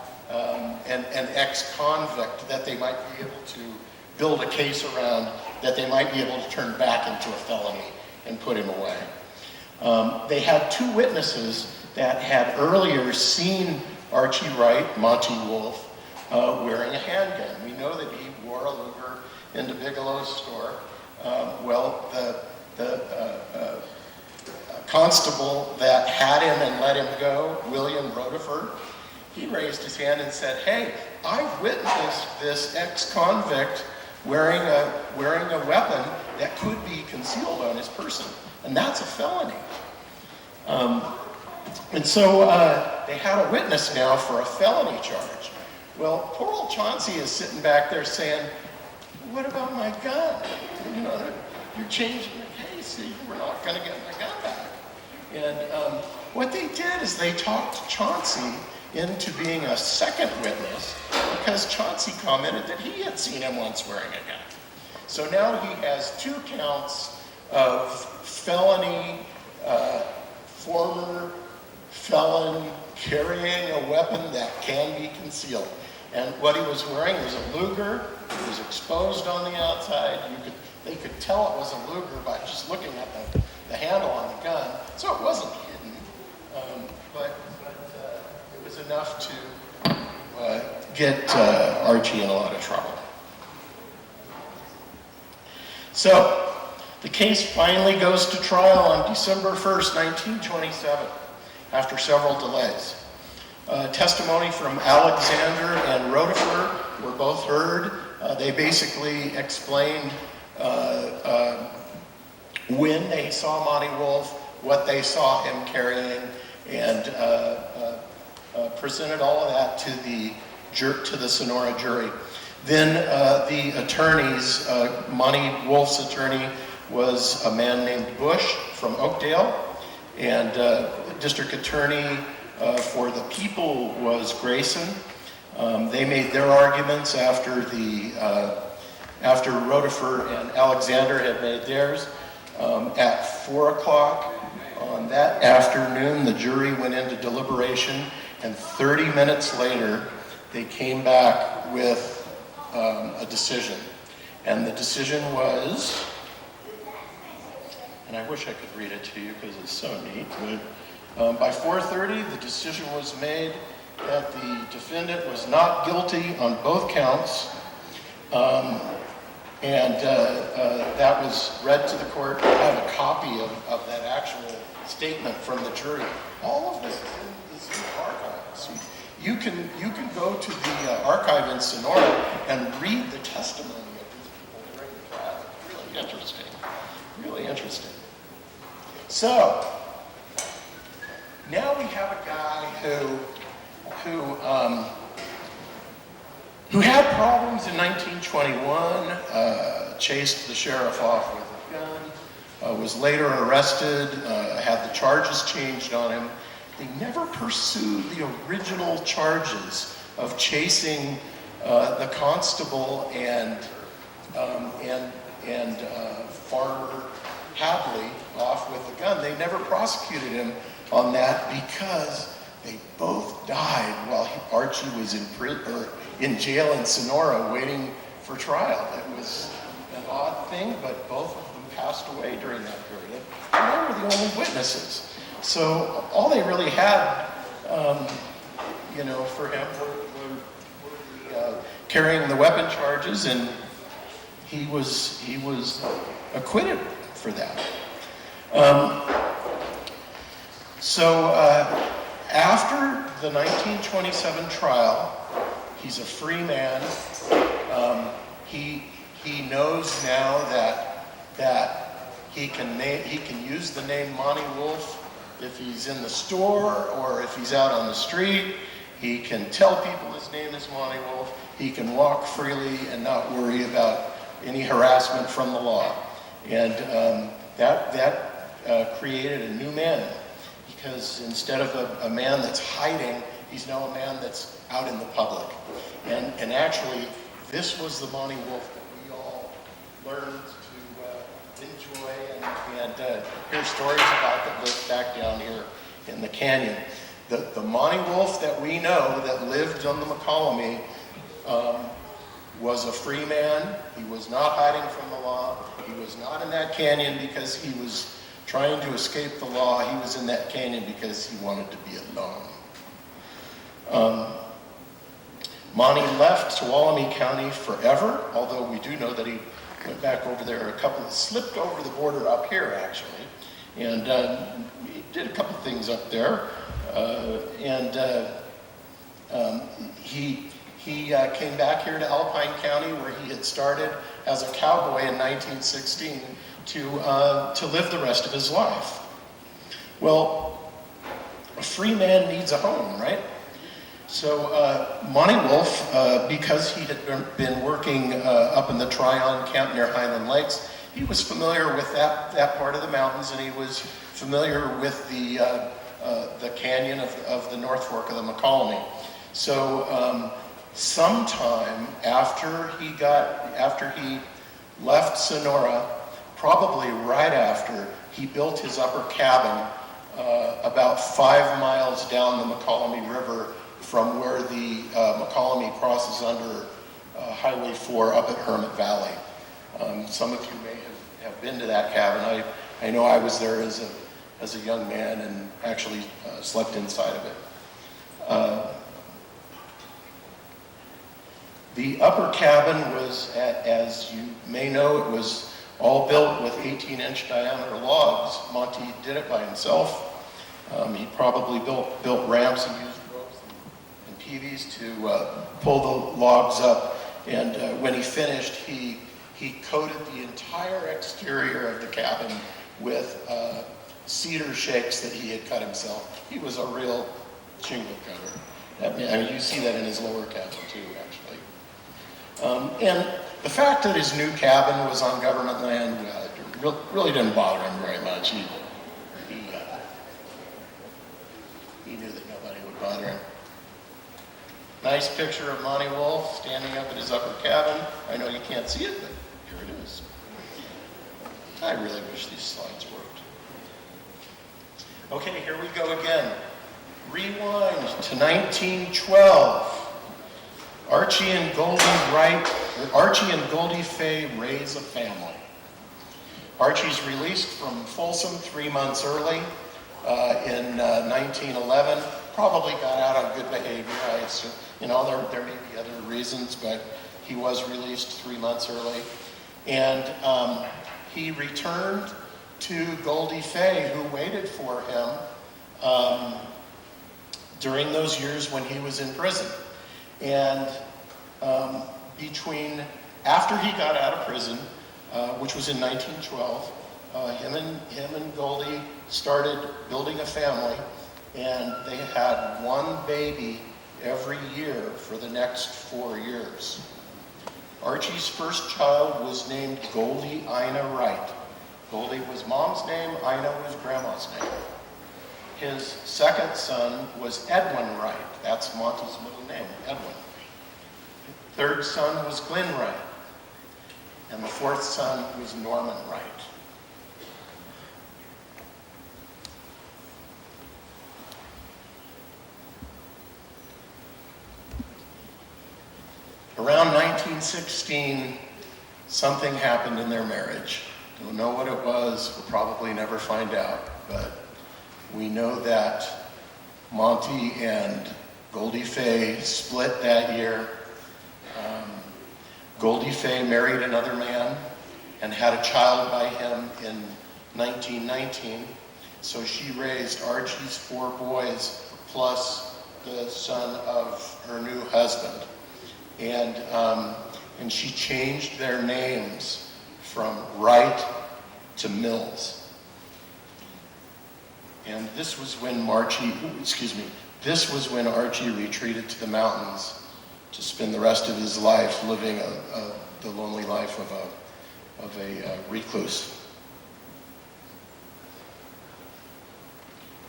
an ex-convict that they might be able to build a case around, that they might be able to turn back into a felony and put him away. They had two witnesses that had earlier seen Archie Wright, Monte Wolf, wearing a handgun. We know that he wore a Luger into Bigelow's store. The constable that had him and let him go, William Rodeford, he raised his hand and said, "Hey, I've witnessed this ex-convict wearing a weapon that could be concealed on his person, and that's a felony." And so they had a witness now for a felony charge. Well, poor old Chauncey is sitting back there saying, "What about my gun? You're changing the case. We're not going to get my gun back." And what they did is they talked Chauncey into being a second witness, because Chauncey commented that he had seen him once wearing a gun. So now he has 2 counts of felony, former felon carrying a weapon that can be concealed. And what he was wearing was a Luger. It was exposed on the outside. They could tell it was a Luger by just looking at the handle on the gun. So it wasn't hidden, but it was enough to get Archie in a lot of trouble. So the case finally goes to trial on December 1st, 1927, after several delays. Testimony from Alexander and Rodeford were both heard. They basically explained when they saw Monte Wolf, what they saw him carrying, and presented all of that to the Sonora jury. Then the attorneys, Monte Wolf's attorney was a man named Bush from Oakdale, and district attorney for the people was Grayson. They made their arguments after Rodeford and Alexander had made theirs. At 4 o'clock on that afternoon, the jury went into deliberation, and 30 minutes later, they came back with a decision. And the decision was, and I wish I could read it to you because it's so neat, but by 4:30, the decision was made that the defendant was not guilty on both counts, and that was read to the court. I have a copy of that actual statement from the jury. All of this is in the archives. You can go to the archive in Sonora and read the testimony of these people during the trial. It's really interesting. Really interesting. So now we have a guy who had problems in 1921, chased the sheriff off with a gun, was later arrested, had the charges changed on him. They never pursued the original charges of chasing the constable and Farmer Hadley off with the gun. They never prosecuted him on that because they both died while Archie was in jail in Sonora waiting for trial. It was an odd thing, but both of them passed away during that period. And they were the only witnesses. So all they really had, for him were carrying the weapon charges, and he was acquitted for that. After the 1927 trial, he's a free man. He knows now that he can use the name Monte Wolf if he's in the store or if he's out on the street. He can tell people his name is Monte Wolf. He can walk freely and not worry about any harassment from the law. And that created a new man, because instead of a man that's hiding, he's now a man that's out in the public. And actually, this was the Monte Wolf that we all learned to enjoy and hear stories about that live back down here in the canyon. The Monte Wolf that we know that lived on the McCallamy was a free man. He was not hiding from the law. He was not in that canyon because he was trying to escape the law. He was in that canyon because he wanted to be alone. Monte left Tuolumne County forever, although we do know that he went back over there slipped over the border up here actually, and he did a couple things up there, he came back here to Alpine County, where he had started as a cowboy in 1916 to live the rest of his life. Well, a free man needs a home, right? So Monte Wolf, because he had been working up in the Tryon camp near Highland Lakes, he was familiar with that part of the mountains, and he was familiar with the canyon of the North Fork of the McCallamy. So sometime after he left Sonora, probably right after, he built his upper cabin about 5 miles down the McCallamy River from where the McCallamy crosses under Highway 4 up at Hermit Valley. Some of you may have been to that cabin. I know I was there as a young man and actually slept inside of it. The upper cabin was, as you may know, it was all built with 18-inch diameter logs. Monte did it by himself. He probably built ramps and used ropes and peavies to pull the logs up. And when he finished, he coated the entire exterior of the cabin with cedar shakes that he had cut himself. He was a real shingle cutter. I mean, you see that in his lower cabin too, actually. And the fact that his new cabin was on government land really didn't bother him very much. He knew that nobody would bother him. Nice picture of Monte Wolf standing up in his upper cabin. I know you can't see it, but here it is. I really wish these slides worked. Okay, here we go again. Rewind to 1912. Archie and Goldie Fay raise a family. Archie's released from Folsom 3 months early in 1911. Probably got out on good behavior. There may be other reasons, but he was released 3 months early. And he returned to Goldie Fay, who waited for him during those years when he was in prison. And after he got out of prison, which was in 1912, him and Goldie started building a family, and they had one baby every year for the next 4 years. Archie's first child was named Goldie Ina Wright. Goldie was mom's name, Ina was grandma's name. His second son was Edwin Wright. That's Monty's middle name, Edwin. Third son was Glenn Wright. And the fourth son was Norman Wright. Around 1916, something happened in their marriage. Don't know what it was, we'll probably never find out, but we know that Monty and Goldie Fay split that year. Goldie Fay married another man and had a child by him in 1919. So she raised Archie's 4 boys plus the son of her new husband. And she changed their names from Wright to Mills. And this was when Archie retreated to the mountains to spend the rest of his life living the lonely life of a recluse.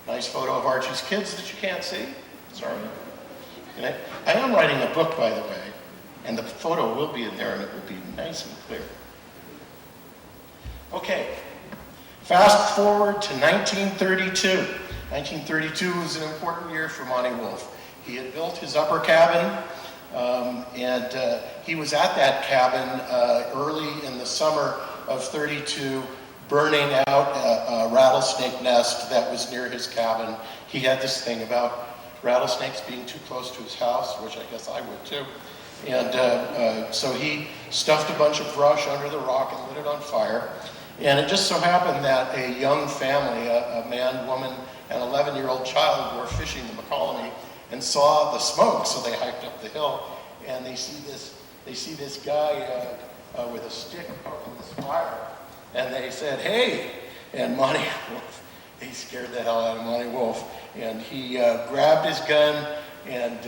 Nice photo of Archie's kids that you can't see. Sorry. And I am writing a book, by the way, and the photo will be in there and it will be nice and clear. Okay, fast forward to 1932. 1932 was an important year for Monty Wolf. He had built his upper cabin, and he was at that cabin early in the summer of 32, burning out a rattlesnake nest that was near his cabin. He had this thing about rattlesnakes being too close to his house, which I guess I would too. And so he stuffed a bunch of brush under the rock and lit it on fire. And it just so happened that a young family, a man, woman, and 11-year-old child were fishing the McCollum and saw the smoke, so they hiked up the hill, and they see this guy with a stick poking this fire, and they said, "Hey!" And Monty Wolf, he scared the hell out of Monty Wolf, and he grabbed his gun and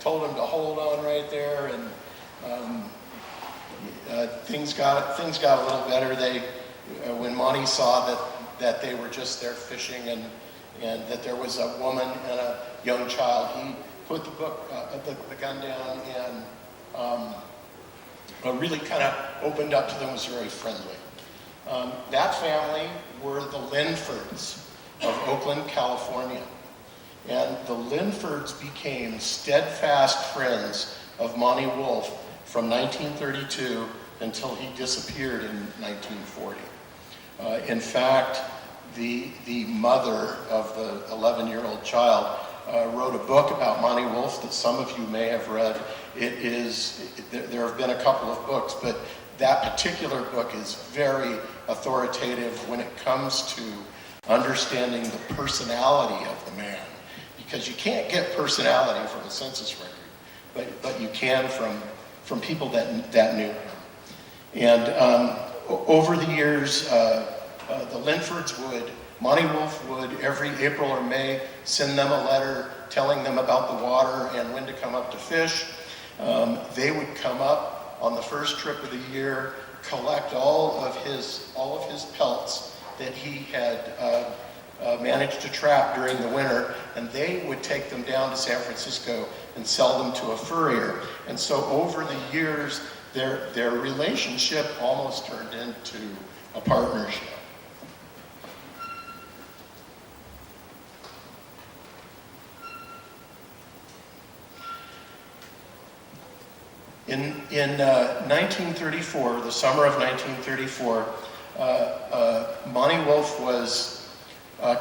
told him to hold on right there, and things got a little better. When Monty saw that they were just there fishing and that there was a woman and a young child, he put the gun down and really kind of opened up to them, was very friendly. That family were the Linfords of Oakland, California. And the Linfords became steadfast friends of Monty Wolf from 1932 until he disappeared in 1940. In fact, the mother of the 11-year-old child wrote a book about Monty Wolf that some of you may have read. There have been a couple of books, but that particular book is very authoritative when it comes to understanding the personality of the man. Because you can't get personality from a census record, but you can from people that knew him. And over the years, the Linfords Monty Wolf would every April or May send them a letter telling them about the water and when to come up to fish. They would come up on the first trip of the year, collect all of his pelts that he had managed to trap during the winter, and they would take them down to San Francisco and sell them to a furrier. And so over the years, their relationship almost turned into a partnership. In 1934, the summer of 1934, Monty Wolf was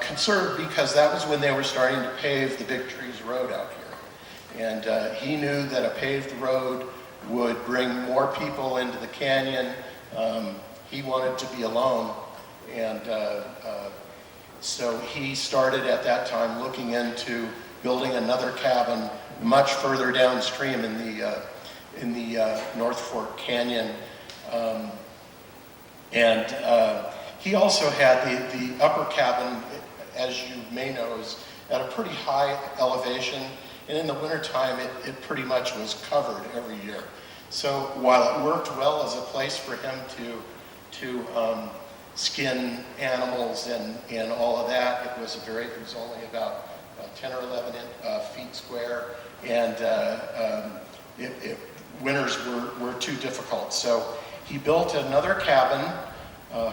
concerned because that was when they were starting to pave the Big Trees Road out here. And he knew that a paved road would bring more people into the canyon. He wanted to be alone And so he started at that time looking into building another cabin much further downstream in the North Fork Canyon. He also had the upper cabin, as you may know, is at a pretty high elevation, and in the wintertime it pretty much was covered every year. So while it worked well as a place for him to skin animals and all of that, it was only about 10 or 11 feet square, and winters were too difficult. So he built another cabin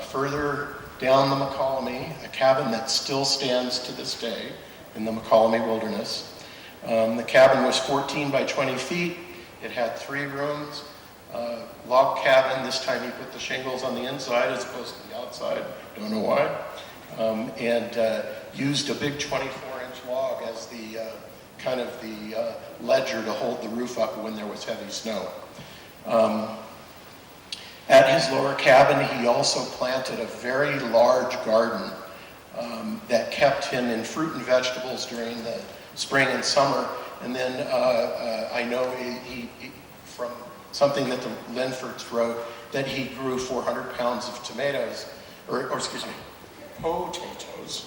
further down the McCallamy, a cabin that still stands to this day in the McCallamy Wilderness. The cabin was 14 by 20 feet. It had 3 rooms. Log cabin, this time he put the shingles on the inside as opposed to the outside, don't know why. And used a big 24-inch log as the kind of the ledger to hold the roof up when there was heavy snow. At his lower cabin, he also planted a very large garden that kept him in fruit and vegetables during the spring and summer. And then I know he from something that the Linfords wrote, that he grew 400 pounds of tomatoes, or excuse me, potatoes.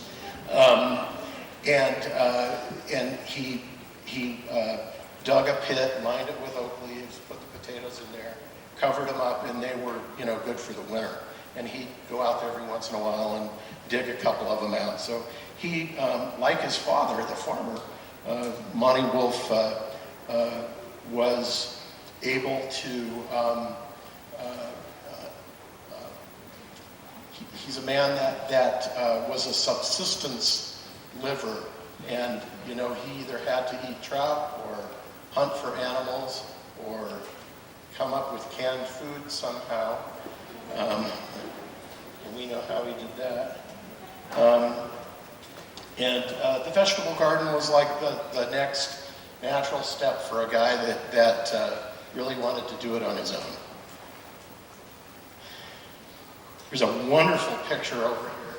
And he dug a pit, lined it with oak leaves, put the potatoes in there, covered them up, and they were, good for the winter. And he'd go out there every once in a while and dig a couple of them out. So he, like his father, the farmer, Monty Wolf, was able to, he's a man that was a subsistence liver, and he either had to eat trout or hunt for animals or come up with canned food somehow, and we know how he did that. The vegetable garden was like the next natural step for a guy that really wanted to do it on his own. Here's a wonderful picture over here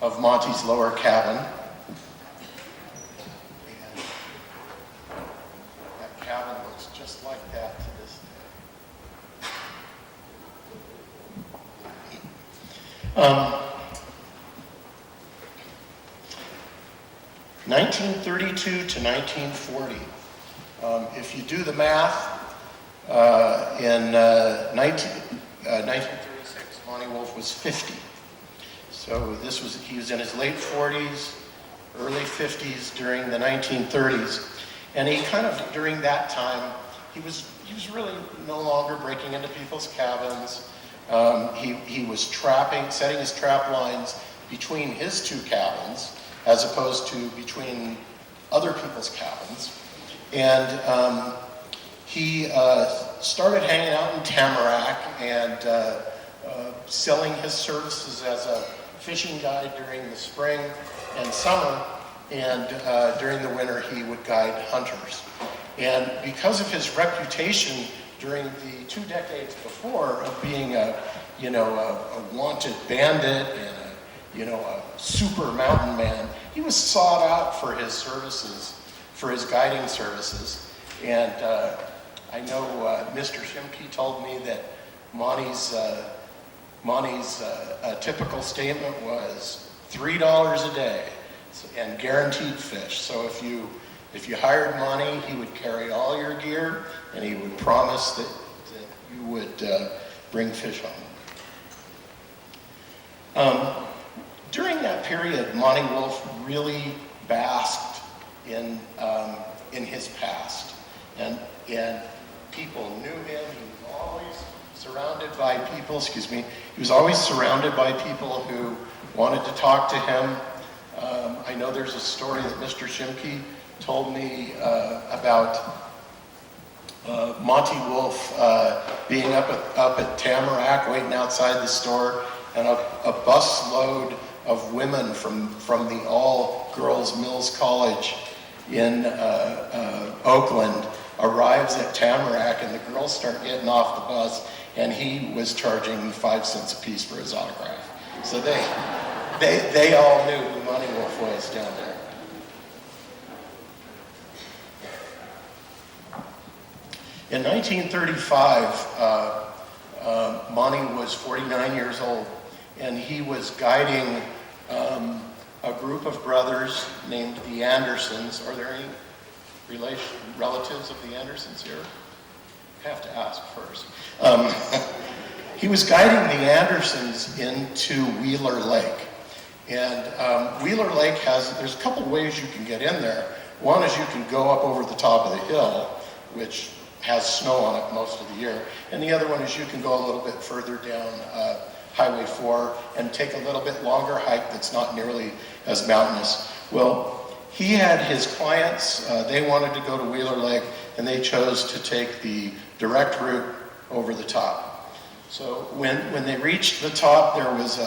of Monty's lower cabin. And that cabin looks just like that to this day. 1932 to 1940. If you do the math, in 1936, Monty Wolf was 50. So he was in his late 40s, early 50s during the 1930s. And he kind of, during that time, he was really no longer breaking into people's cabins. He was setting his trap lines between his 2 cabins, as opposed to between other people's cabins. And he started hanging out in Tamarack and selling his services as a fishing guide during the spring and summer, and during the winter he would guide hunters. And because of his reputation during the 2 decades before of being a wanted bandit and a super mountain man, he was sought out for his services, for his guiding services. And I know Mr. Shimke told me that Monty's typical statement was $3 a day and guaranteed fish. So if you hired Monty, he would carry all your gear and he would promise that you would bring fish home. During that period, Monty Wolf really basked in his past, and people knew him. He was always surrounded by people. He was always surrounded by people who wanted to talk to him. I know there's a story that Mr. Shimke told me about Monty Wolf being up at Tamarack, waiting outside the store, and a busload of women from the all-girls Mills College in Oakland arrives at Tamarack, and the girls start getting off the bus, and he was charging 5 cents a piece for his autograph. So they all knew who Monty Wolf was down there. In 1935, Monty was 49 years old, and he was guiding a group of brothers named the Andersons. Are there any relatives of the Andersons here? I have to ask first. He was guiding the Andersons into Wheeler Lake. And Wheeler Lake there's a couple ways you can get in there. One is you can go up over the top of the hill, which has snow on it most of the year. And the other one is you can go a little bit further down Highway 4 and take a little bit longer hike that's not nearly as mountainous. Well, he had his clients, they wanted to go to Wheeler Lake, and they chose to take the direct route over the top. So when they reached the top, there was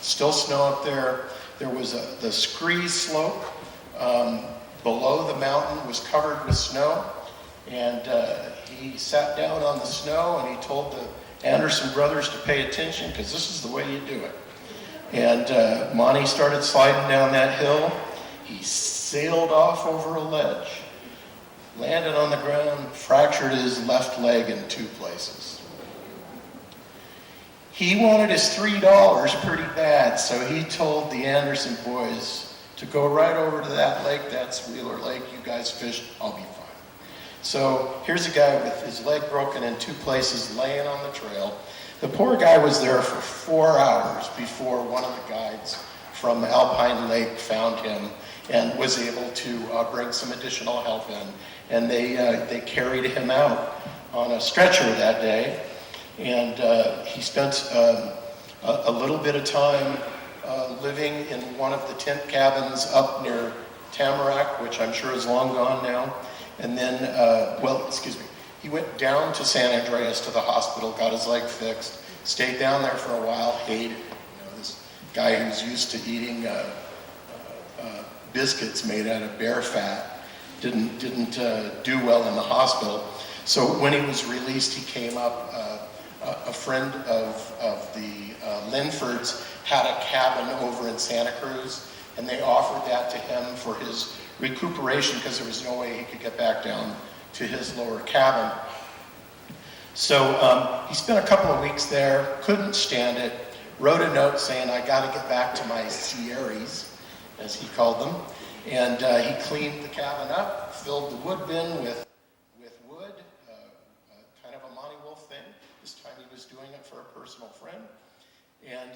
still snow up there. There was the scree slope below the mountain was covered with snow. And he sat down on the snow and he told the Anderson brothers to pay attention because this is the way you do it. And Monty started sliding down that hill. He sailed off over a ledge, landed on the ground, fractured his left leg in 2 places. He wanted his $3 pretty bad, so he told the Anderson boys to go right over to that lake. That's Wheeler Lake. You guys fish, I'll be fine. So here's a guy with his leg broken in 2 places, laying on the trail. The poor guy was there for 4 hours before one of the guides from Alpine Lake found him and was able to bring some additional help in. And they carried him out on a stretcher that day. And he spent a little bit of time living in one of the tent cabins up near Tamarack, which I'm sure is long gone now. And then, he went down to San Andreas to the hospital, got his leg fixed, stayed down there for a while, hated it. This guy who's used to eating biscuits made out of bear fat didn't do well in the hospital. So when he was released, he came up. A friend of the Linfords had a cabin over in Santa Cruz, and they offered that to him for his recuperation because there was no way he could get back down to his lower cabin. So he spent a couple of weeks there, couldn't stand it, wrote a note saying, I got to get back to my Sierras, as he called them. And he cleaned the cabin up, filled the wood bin with wood, kind of a Monty Wolf thing. This time he was doing it for a personal friend. And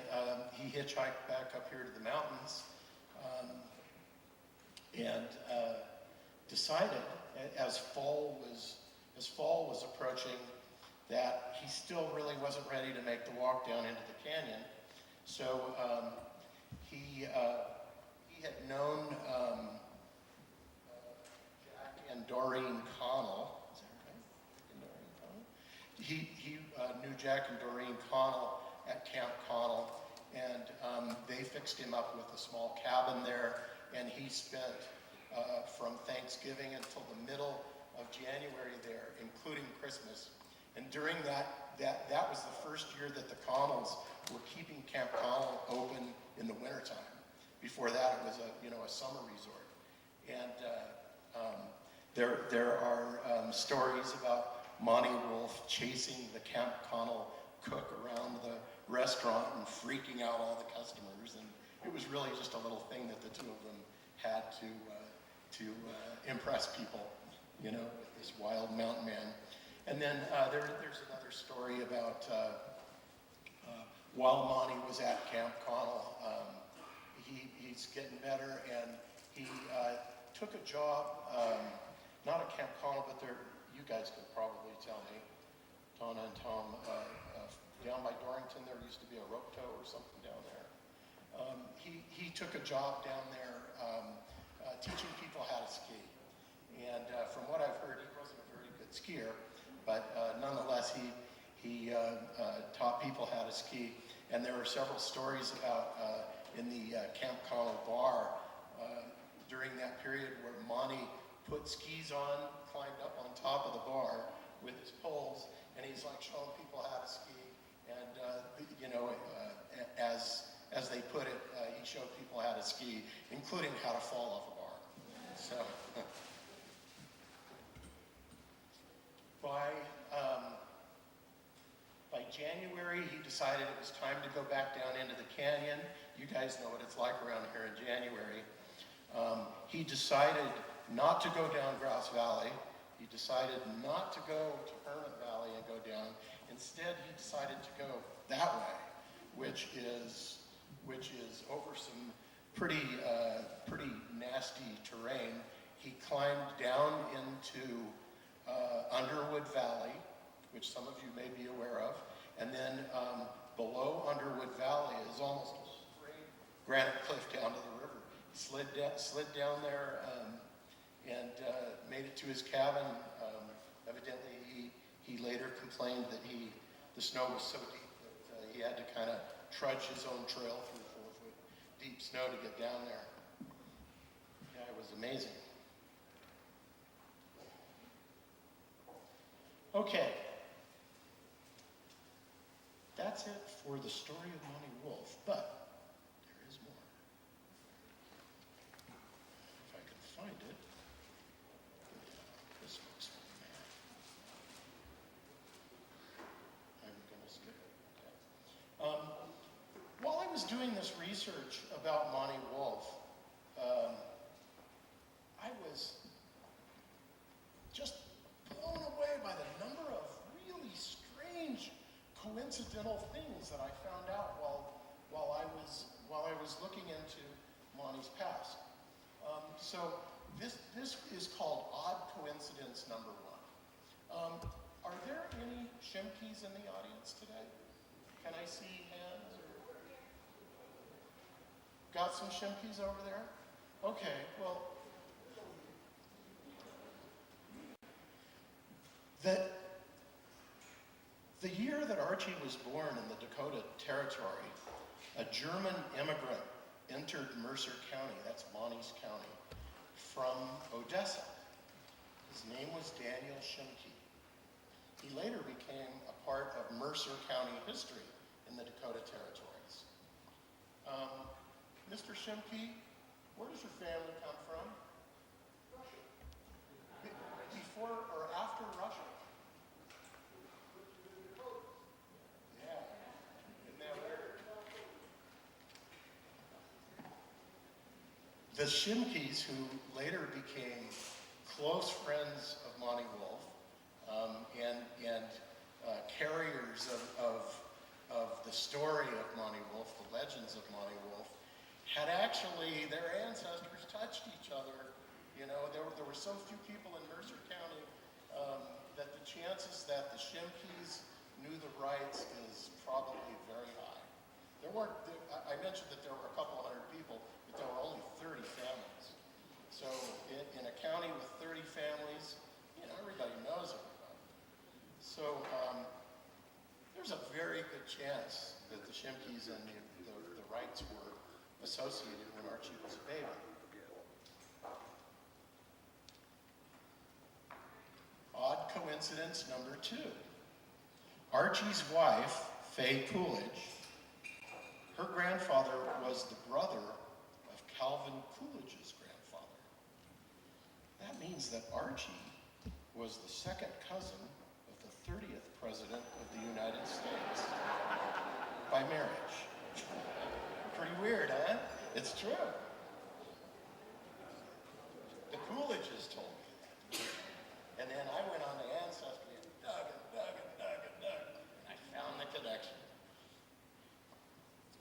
he hitchhiked back up here to the mountains and decided, as fall was approaching, that he still really wasn't ready to make the walk down into the canyon. So he had known Jack and Doreen Connell. Is that right? Doreen Connell? He knew Jack and Doreen Connell at Camp Connell, and they fixed him up with a small cabin there, and he spent from Thanksgiving until the middle of January there, including Christmas. And during that was the first year that the Connells were keeping Camp Connell open in the wintertime. Before that, it was a summer resort. And there are stories about Monty Wolf chasing the Camp Connell cook around the restaurant and freaking out all the customers. And it was really just a little thing that the two of them had to impress people, with this wild mountain man. And then there's another story about while Monty was at Camp Connell, he's getting better, and he took a job, not at Camp Connell, but you guys could probably tell me, Donna and Tom, down by Dorrington, there used to be a rope tow or something down there. He took a job down there teaching people how to ski. And from what I've heard, he wasn't a very good skier, but nonetheless, he taught people how to ski. And there are several stories about in the Camp Connell bar during that period where Monty put skis on, climbed up on top of the bar with his poles, and he's like showing people how to ski. And as they put it, he showed people how to ski, including how to fall off a bar. So, by January, he decided it was time to go back down into the canyon. You guys know what it's like around here in January. He decided not to go down Grouse Valley. He decided not to go to Hermit Valley and go down. Instead, he decided to go that way, which is over some pretty nasty terrain. He climbed down into Underwood Valley, which some of you may be aware of, and then below Underwood Valley is almost a straight granite cliff down to the river. He slid down there and made it to his cabin. Evidently, he later complained that the snow was so deep that he had to kind of trudge his own trail through 4-foot deep snow to get down there. Yeah, it was amazing. Okay. That's it for the story of Monty Wolf, but there is more. If I can find it. This looks mad. I'm going to skip it. Okay. While I was doing this research about Monty Wolf, I was just blown away by the number of really strange coincidental things that I found out while I was looking into Monty's past. So this is called odd coincidence number one. Are there any Shimpies in the audience today? Can I see hands? Got some Shimpies over there? Okay, well, the year that Archie was born in the Dakota Territory, a German immigrant entered Mercer County, that's Monty's county, from Odessa. His name was Daniel Shimke. He later became a part of Mercer County history in the Dakota Territories. Mr. Shimke, where does your family come from? Russia. Before or after Russia? Yeah. Isn't that weird? The Shimkes, who later became close friends of Monty Wolf and carriers of the story of Monty Wolf, the legends of Monty Wolf, had actually, their ancestors touched each other. You know, there were so few people in Mercer County that the chances that the Shimkes knew the rights is probably very high. I mentioned that there were a couple hundred people, but there were only 30 families. So in a county with 30 families, you know, everybody knows everybody. So there's a very good chance that the Shimkes and the rights were associated when Archie was a baby. Odd coincidence number two. Archie's wife, Fay Coolidge, her grandfather was the brother of Calvin Coolidge's grandfather. That means that Archie was the second cousin of the 30th president of the United States by marriage. Pretty weird, huh? It's true. The Coolidges told me. And then I went on to Ancestry and dug and dug and dug and dug, and I found the connection.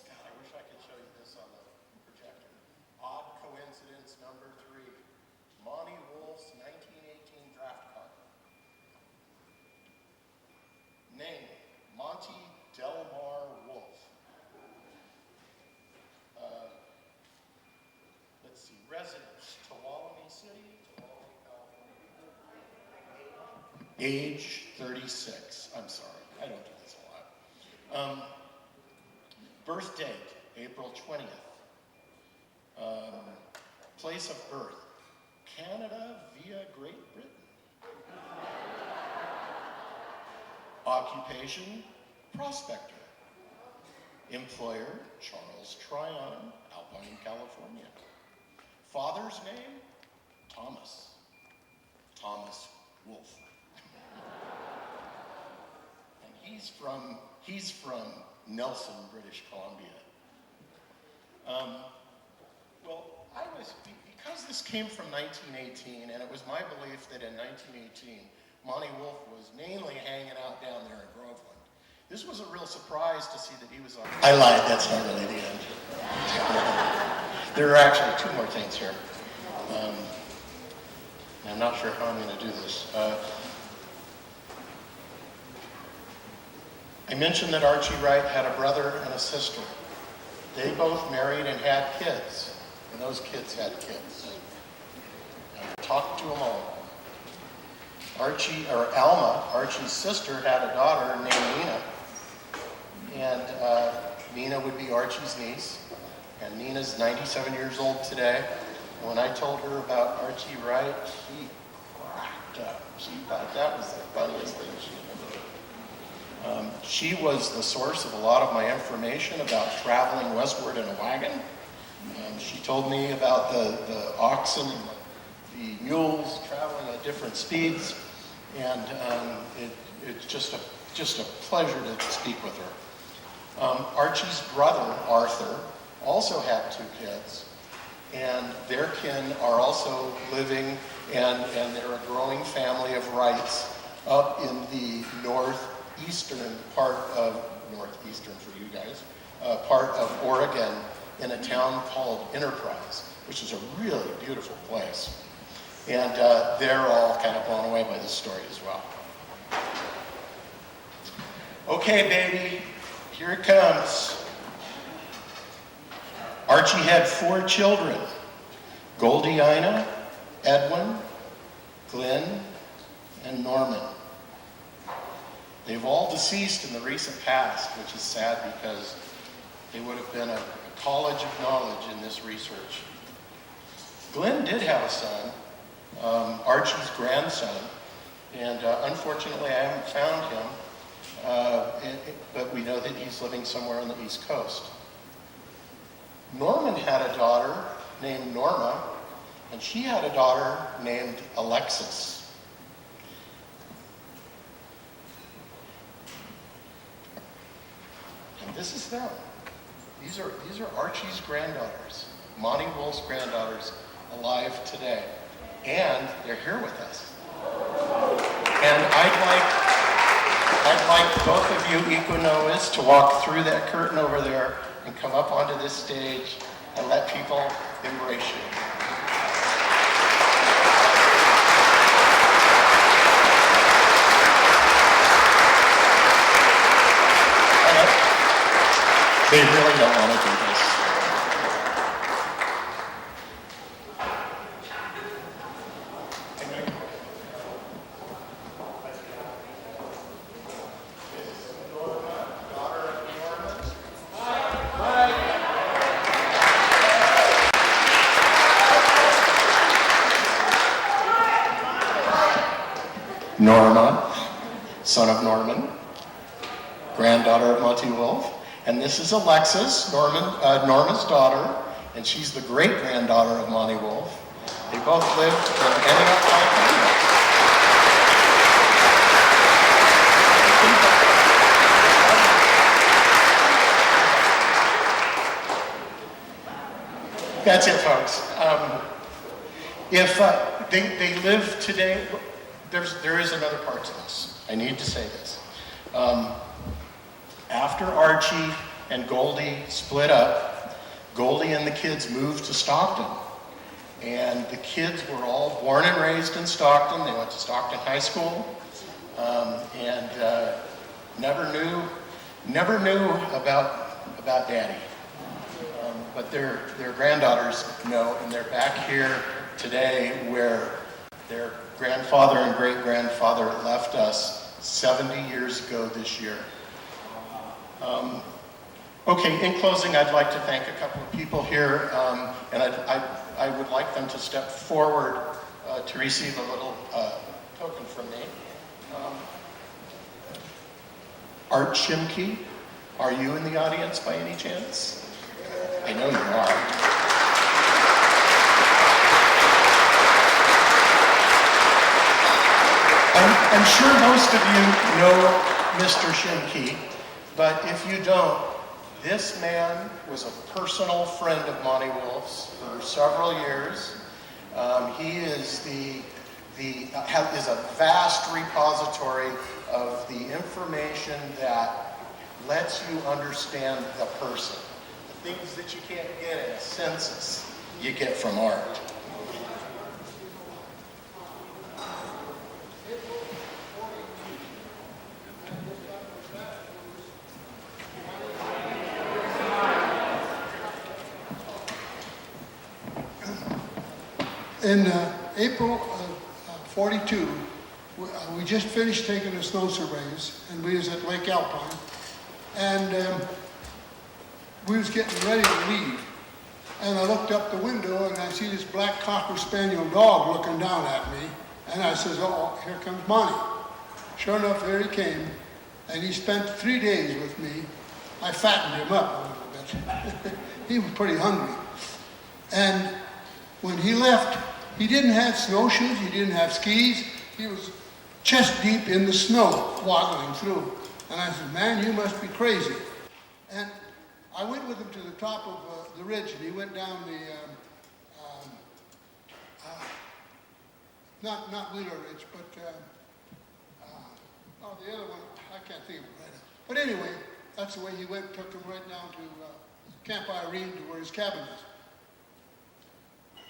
God, I wish I could show you this on the projector. Odd coincidence number three. Monty Wolf's 1918 draft card. Name, Monty Delmar Wolf. Let's see, residence, Tuolumne City, age 36. I'm sorry, I don't do this a lot. Birth date, April 20th. Place of birth, Canada via Great Britain. Occupation, prospector. Employer, Charles Tryon, Alpine, California. Father's name, Thomas Wolfe. And he's from Nelson, British Columbia. Because this came from 1918, and it was my belief that in 1918, Monte Wolfe was mainly hanging out down there in Groveland. This was a real surprise to see that he was on. I lied, that's not really the end. There are actually two more things here. I'm not sure how I'm going to do this. I mentioned that Archie Wright had a brother and a sister. They both married and had kids, and those kids had kids. I talked to them all. Alma, Archie's sister, had a daughter named Nina, and Nina would be Archie's niece, and Nina's 97 years old today. And when I told her about Archie Wright, she cracked up. She thought that was the funniest thing she ever heard. She was the source of a lot of my information about traveling westward in a wagon. She told me about the oxen and the mules traveling at different speeds, and it's just a pleasure to speak with her. Archie's brother, Arthur, also had two kids, and their kin are also living, and they're a growing family of Wrights up in the northeastern for you guys, part of Oregon, in a town called Enterprise, which is a really beautiful place. And they're all kind of blown away by this story as well. Okay, baby, here it comes. Archie had 4 children: Goldie, Ina, Edwin, Glenn, and Norman. They've all deceased in the recent past, which is sad because they would have been a college of knowledge in this research. Glenn did have a son, Archie's grandson, and unfortunately I haven't found him, but we know that he's living somewhere on the East Coast. Norman had a daughter named Norma, and she had a daughter named Alexis. And this is them. These are Archie's granddaughters, Monte Wolfe's granddaughters, alive today. And they're here with us. And I'd like both of you Equinoas to walk through that curtain over there and come up onto this stage and let people embrace you. They really don't want to do this. Norma, son of Norman, granddaughter of Monte Wolfe. And this is Alexis, Norma's daughter, and she's the great-granddaughter of Monte Wolfe. They both lived in Antioch, California. That's it, folks. If they live today, there is another part to this. I need to say this. After Archie and Goldie split up, Goldie and the kids moved to Stockton. And the kids were all born and raised in Stockton. They went to Stockton High School, and never knew about Daddy. But their granddaughters know, and they're back here today where their grandfather and great-grandfather left us 70 years ago this year. Okay, in closing, I'd like to thank a couple of people here, and I would like them to step forward to receive a little token from me. Art Shimke, Are you in the audience by any chance? I know you are. I'm sure most of you know Mr. Shimke, but if you don't, this man was a personal friend of Monty Wolf's for several years. He is is a vast repository of the information that lets you understand the person. The things that you can't get in a census, you get from art.
In April of 42, we just finished taking the snow surveys, and we was at Lake Alpine, and we was getting ready to leave. And I looked up the window, and I see this black Cocker Spaniel dog looking down at me, and I says, "Oh, here comes Monty." Sure enough, there he came, and he spent 3 days with me. I fattened him up a little bit. He was pretty hungry. And when he left, he didn't have snowshoes, he didn't have skis, he was chest deep in the snow, waddling through. And I said, "Man, you must be crazy." And I went with him to the top of the ridge, and he went down the, not Wheeler Ridge, but the other one, I can't think of it right now. But anyway, that's the way he went, took him right down to Camp Irene, to where his cabin is.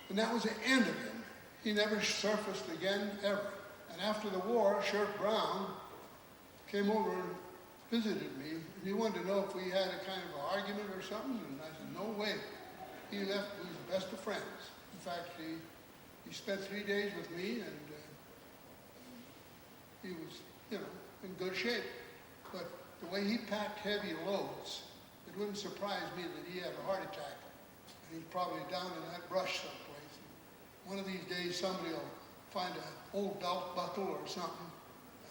And that was the end of him. He never surfaced again, ever. And after the war, Sheriff Brown came over and visited me, and he wanted to know if we had a kind of an argument or something, and I said, "No way." He left, we was the best of friends. In fact, he spent 3 days with me, and he was, in good shape. But the way he packed heavy loads, it wouldn't surprise me that he had a heart attack. And he's probably down in that brush someplace. One of these days, somebody will find an old belt buckle or something,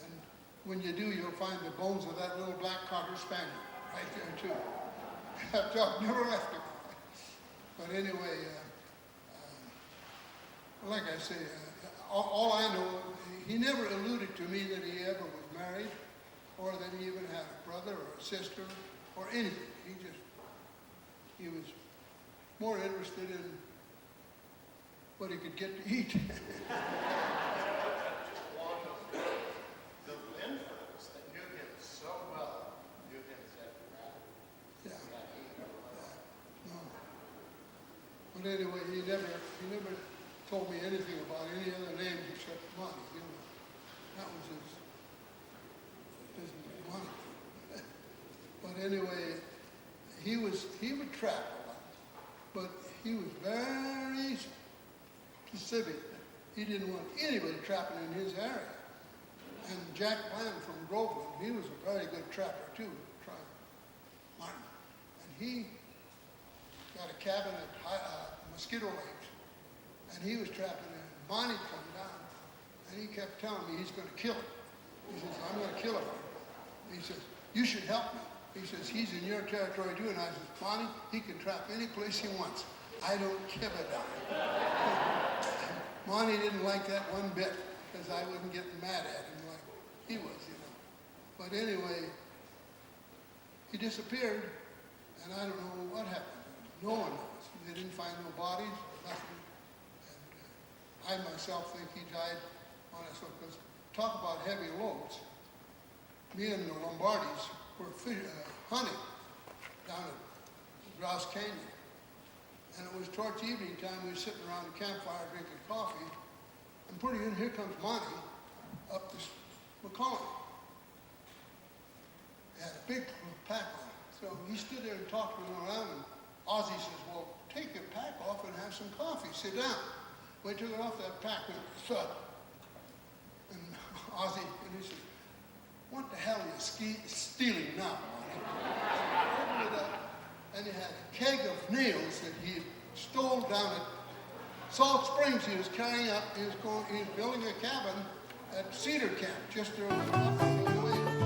and when you do, you'll find the bones of that little black Cocker Spaniel right there too. That dog never left him. But anyway, like I say, all I know, he never alluded to me that he ever was married, or that he even had a brother or a sister, or anything. He was more interested in what he could get to eat.
The Linfords that knew him so well knew him as Edgar Allan.
Yeah. No. But anyway, he never told me anything about any other names except Monty. That was his Monty. But anyway, he would trap a lot, but he was very specific. He didn't want anybody trapping in his area. And Jack Bland from Groveland, he was a very good trapper too, Martin. And he got a cabin at Mosquito Lakes, and he was trapping there. Monty come down, and he kept telling me he's going to kill him. He says, "I'm going to kill him." He says, "You should help me." He says, "He's in your territory too." And I said, "Monty, he can trap any place he wants. I don't give a damn." Monty didn't like that one bit, because I wasn't getting mad at him like he was, But anyway, he disappeared, and I don't know what happened. No one knows. They didn't find no bodies, nothing. And I myself think he died on us, because talk about heavy loads. Me and the Lombardis were hunting down at Grouse Canyon. And it was towards evening time, we were sitting around the campfire drinking coffee, and pretty soon here comes Monty up this McCollum. He had a big pack on. So he stood there and talked to him around, and Ozzie says, "Well, take your pack off and have some coffee, sit down." We took it off, that pack went thud. And Ozzie, and he said, "What the hell are you stealing now, Monty?" I opened it up, and he had a keg of nails that he had stole down at Salt Springs. He was carrying up, he was building a cabin at Cedar Camp, just around the way.